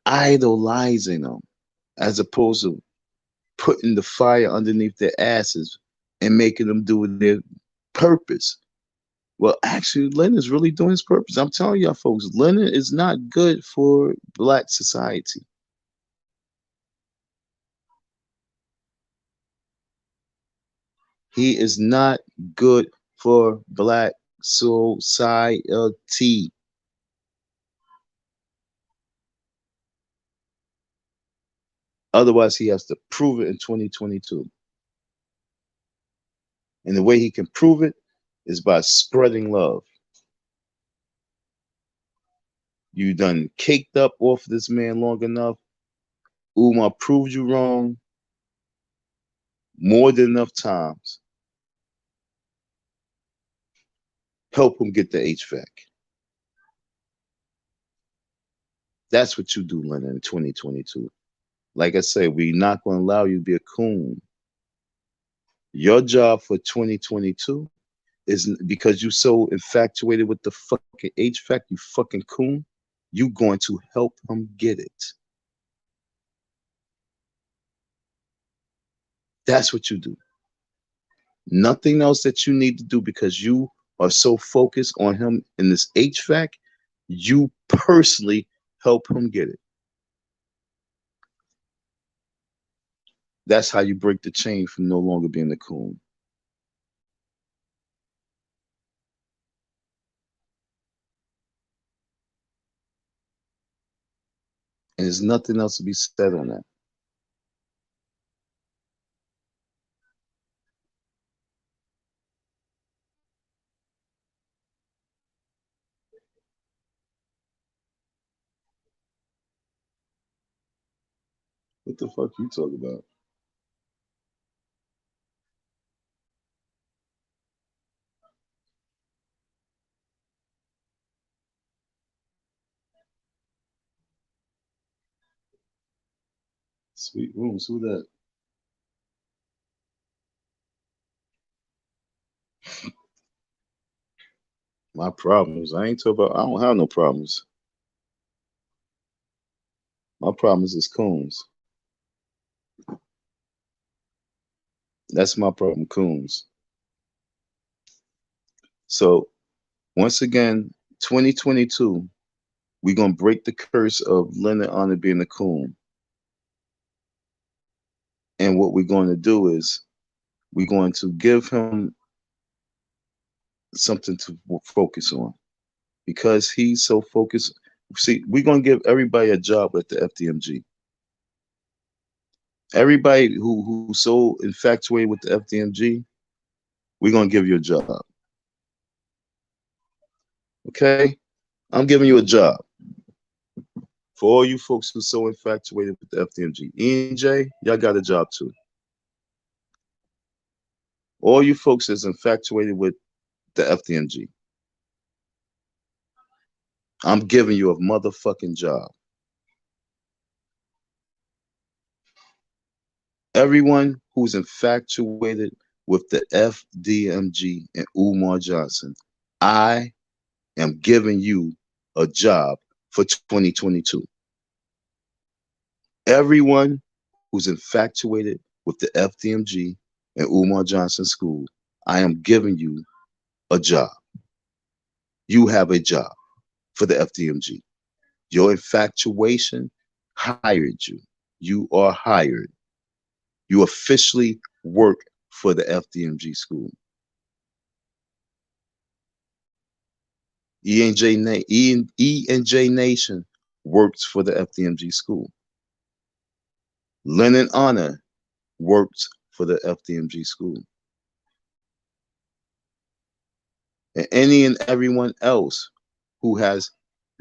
Idolizing them as opposed to putting the fire underneath their asses and making them do their purpose. Well, actually, Lennon is really doing his purpose. I'm telling y'all, folks, Lennon is not good for black society. He is not good for black society. Otherwise, he has to prove it in 2022. And the way he can prove it is by spreading love. You done caked up off this man long enough. Umar proved you wrong more than enough times. Help him get the HVAC. That's what you do, Lennon, in 2022. Like I say, we're not going to allow you to be a coon. Your job for 2022 is because you're so infatuated with the fucking HVAC, you fucking coon, you going to help him get it. That's what you do. Nothing else that you need to do because you are so focused on him in this HVAC, you personally help him get it. That's how you break the chain from no longer being a coon. And there's nothing else to be said on that. What the fuck you talk about? Sweet rooms, who that? My problems. I ain't talking about. I don't have no problems. My problems is Coons. That's my problem, Coons. So once again, 2022, we're gonna break the curse of Lennon Honor being a coon. And what we're going to do is we're going to give him something to focus on because he's so focused. See, we're going to give everybody a job at the FDMG. Everybody who's so infatuated with the FDMG, we're going to give you a job. Okay? I'm giving you a job. For all you folks who's so infatuated with the FDMG, E and J, y'all got a job too. All you folks is infatuated with the FDMG, I'm giving you a motherfucking job. Everyone who's infatuated with the FDMG and Umar Johnson, I am giving you a job for 2022. Everyone who's infatuated with the FDMG and Umar Johnson School, I am giving you a job. You have a job for the FDMG. Your infatuation hired you. You are hired. You officially work for the FDMG school. E and J Nation works for the FDMG school. Lennon Honor works for the FDMG school. And any and everyone else who has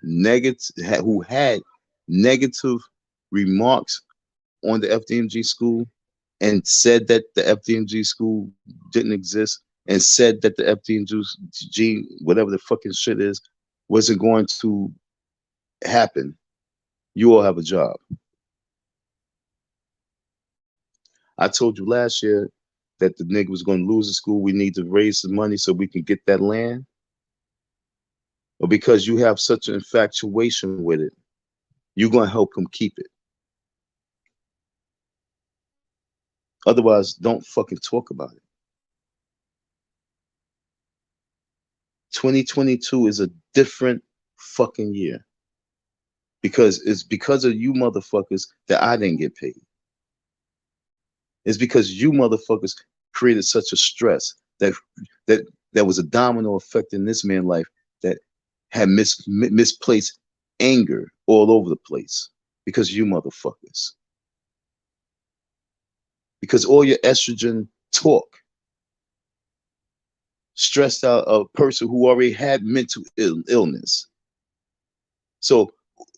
who had negative remarks on the FDMG school and said that the FDMG school didn't exist and said that the FDMG, whatever the fucking shit is, wasn't going to happen, you all have a job. I told you last year that the nigga was going to lose the school. We need to raise some money so we can get that land. Or because you have such an infatuation with it, you're going to help him keep it. Otherwise, don't fucking talk about it. 2022 is a different fucking year. Because it's because of you motherfuckers that I didn't get paid. It's because you motherfuckers created such a stress that was a domino effect in this man's life that had misplaced anger all over the place because you motherfuckers. Because all your estrogen talk stressed out a person who already had mental illness. So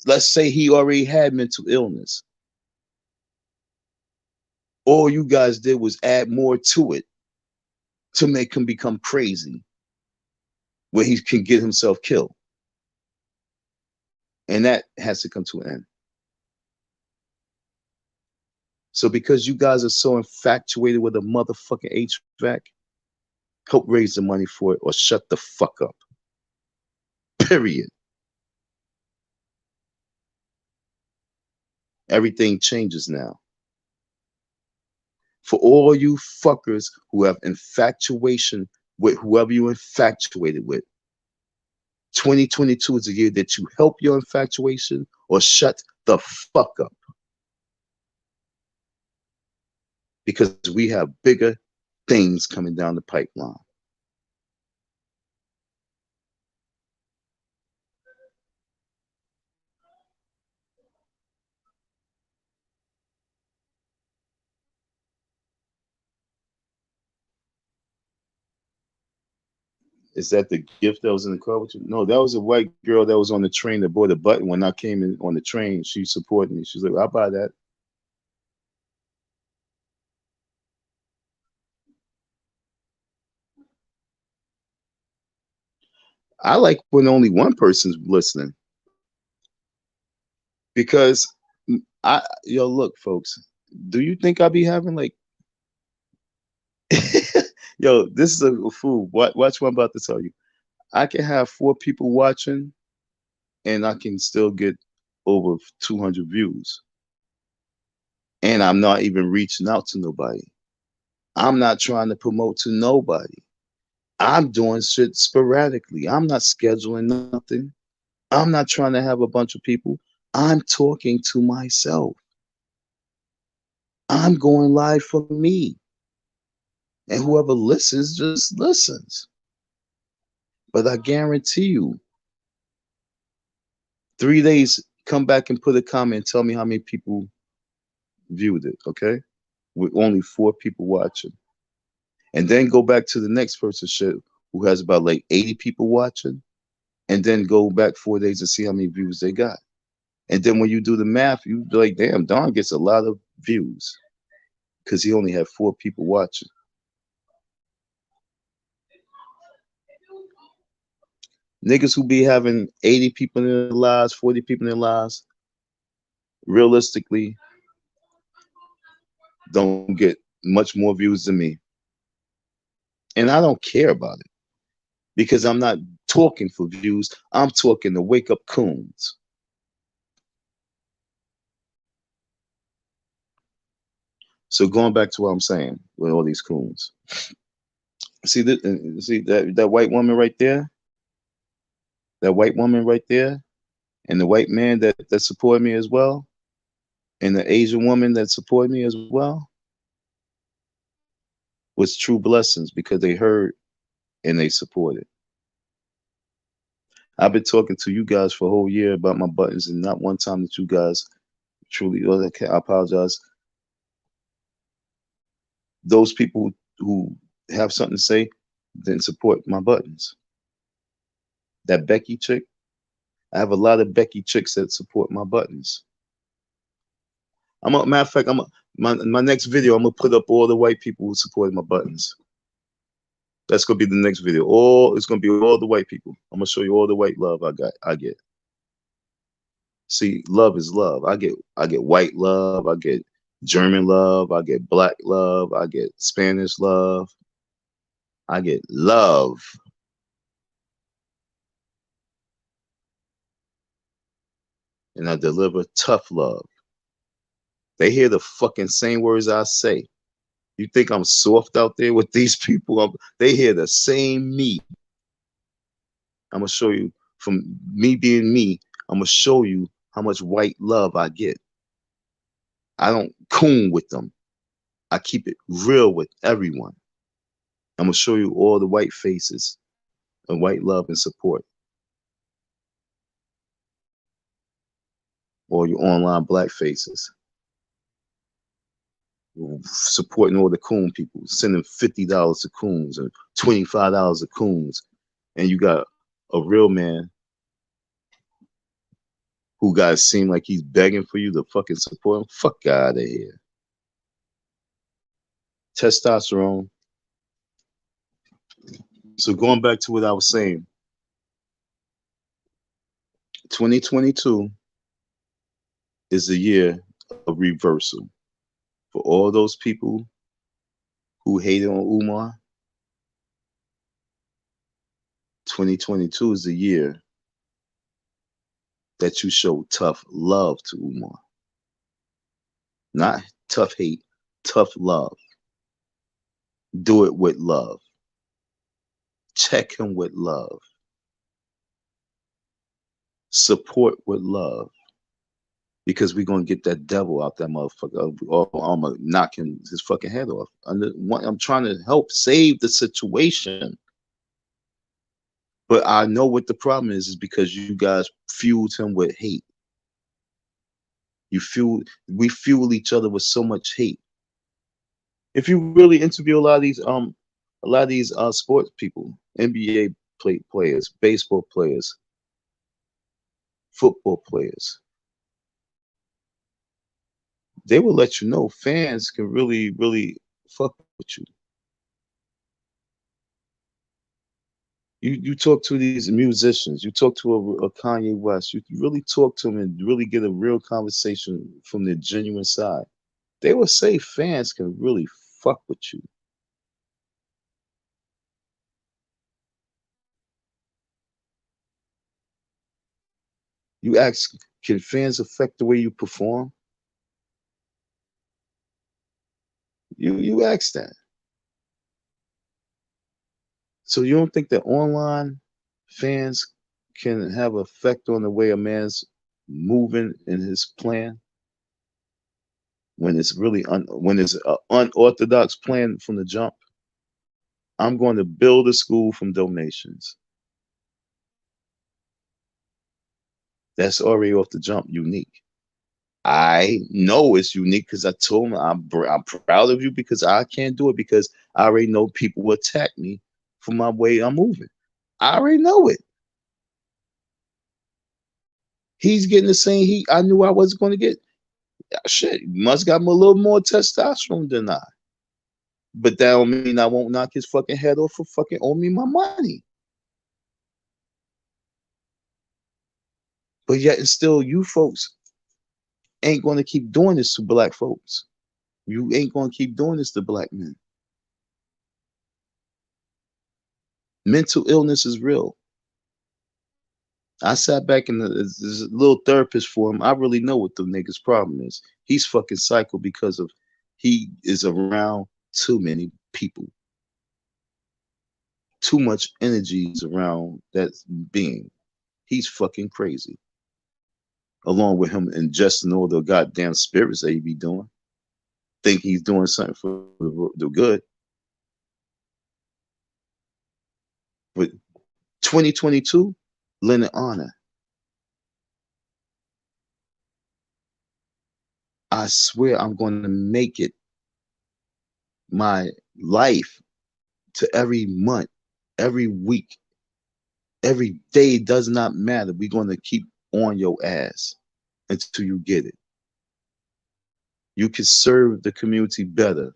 let's say he already had mental illness. All you guys did was add more to it to make him become crazy where he can get himself killed. And that has to come to an end. So because you guys are so infatuated with a motherfucking HVAC, help raise the money for it or shut the fuck up. Period. Everything changes now. For all you fuckers who have infatuation with whoever you're infatuated with, 2022 is a year that you help your infatuation or shut the fuck up. Because we have bigger things coming down the pipeline. Is that the gift that was in the car with you? No, that was a white girl that was on the train that bought a button when I came in on the train. She supported me. She's like, I'll buy that. I like when only one person's listening because yo, look, folks, do you think I be having like, yo, this is a fool. Watch what I'm about to tell you. I can have 4 people watching and I can still get over 200 views. And I'm not even reaching out to nobody. I'm not trying to promote to nobody. I'm doing shit sporadically. I'm not scheduling nothing. I'm not trying to have a bunch of people. I'm talking to myself. I'm going live for me. And whoever listens just listens. But I guarantee you, 3 days, come back and put a comment and tell me how many people viewed it, okay? With only 4 people watching. And then go back to the next person's shit who has about like 80 people watching. And then go back 4 days and see how many views they got. And then when you do the math, you be like, damn, Don gets a lot of views because he only had 4 people watching. Niggas who be having 80 people in their lives, 40 people in their lives, realistically, don't get much more views than me. And I don't care about it because I'm not talking for views. I'm talking to wake up coons. So going back to what I'm saying with all these coons. See that white woman right there? That white woman right there? And the white man that supported me as well? And the Asian woman that supported me as well? Was true blessings because they heard and they supported. I've been talking to you guys for a whole year about my buttons, and not one time that you guys truly, I apologize. Those people who have something to say didn't support my buttons. That Becky chick, I have a lot of Becky chicks that support my buttons. Matter of fact, my next video, I'm gonna put up all the white people who supported my buttons. That's gonna be the next video. It's gonna be all the white people. I'm gonna show you all the white love I get. See, love is love. I get white love, I get German love, I get black love, I get Spanish love, I get love. And I deliver tough love. They hear the fucking same words I say. You think I'm soft out there with these people? They hear the same me. I'm gonna show you from me being me. I'm gonna show you how much white love I get. I don't coon with them. I keep it real with everyone. I'm gonna show you all the white faces and white love and support. Or your online black faces. Supporting all the coon people, sending $50 to coons or $25 to coons. And you got a real man who guys seem like he's begging for you to fucking support him. Fuck out of here. Testosterone. So going back to what I was saying, 2022 is the year of reversal for all those people who hated on Umar. 2022 is the year that you show tough love to Umar. Not tough hate, tough love. Do it with love. Check him with love. Support with love. Because we're going to get that devil out that motherfucker. Or I'm going to knock his fucking head off. I'm trying to help save the situation. But I know what the problem is because you guys fueled him with hate. We fuel each other with so much hate. If you really interview a lot of these sports people, NBA players, baseball players, football players, they will let you know fans can really, really fuck with you. You talk to these musicians, you talk to a Kanye West, you really talk to them and really get a real conversation from their genuine side. They will say fans can really fuck with you. You ask, can fans affect the way you perform? You ask that. So you don't think that online fans can have effect on the way a man's moving in his plan when it's really when it's an unorthodox plan from the jump? I'm going to build a school from donations. That's already off the jump unique. I know it's unique because I told him I'm proud of you because I can't do it because I already know people will attack me for my way I'm moving. I already know it. He's getting the same heat I knew I wasn't going to get. Shit, must got a little more testosterone than I. But that don't mean I won't knock his fucking head off for fucking owe me my money. But yet and still, you folks ain't going to keep doing this to black folks. You ain't going to keep doing this to black men. Mental illness is real. I sat back in this little therapist for him. I really know what the nigga's problem is. He's fucking psycho because of he is around too many people. Too much energy is around that being. He's fucking crazy. Along with him ingesting all the goddamn spirits that he be doing. Think he's doing something for the good. But 2022, Lennon honor. I swear I'm going to make it my life to every month, every week, every day does not matter. We're going to keep on your ass until you get it. You can serve the community better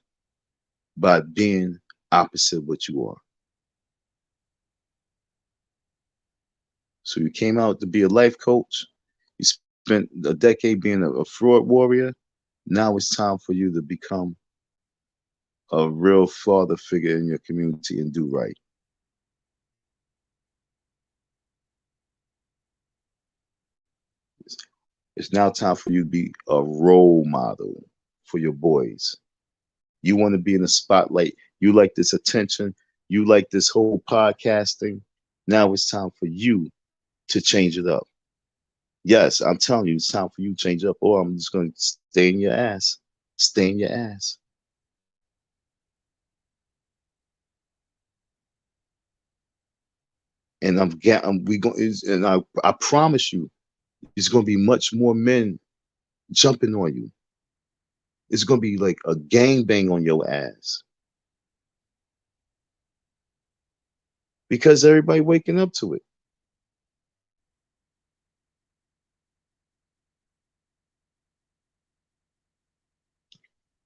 by being opposite what you are. So you came out to be a life coach. You spent a decade being a fraud warrior. Now it's time for you to become a real father figure in your community and do right. It's now time for you to be a role model for your boys. You want to be in the spotlight. You like this attention. You like this whole podcasting. Now it's time for you to change it up. Yes, I'm telling you, it's time for you to change up, or I'm just going to stay in your ass. Stay in your ass. And we going, and I promise you, there's going to be much more men jumping on you. It's going to be like a gangbang on your ass because everybody waking up to it.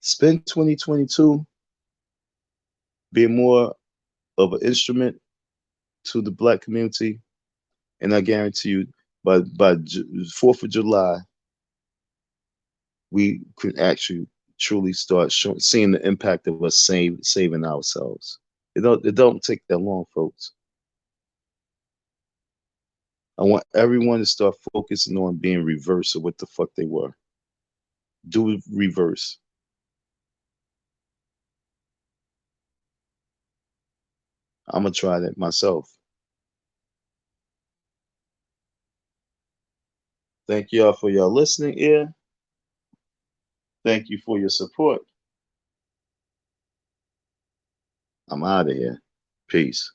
Spend 2022 being more of an instrument to the black community, and I guarantee you, by 4th of July, we could actually truly start seeing the impact of us saving ourselves. It don't take that long, folks. I want everyone to start focusing on being reverse of what the fuck they were. Do reverse. I'm gonna try that myself. Thank y'all for y'all listening here. Thank you for your support. I'm out of here. Peace.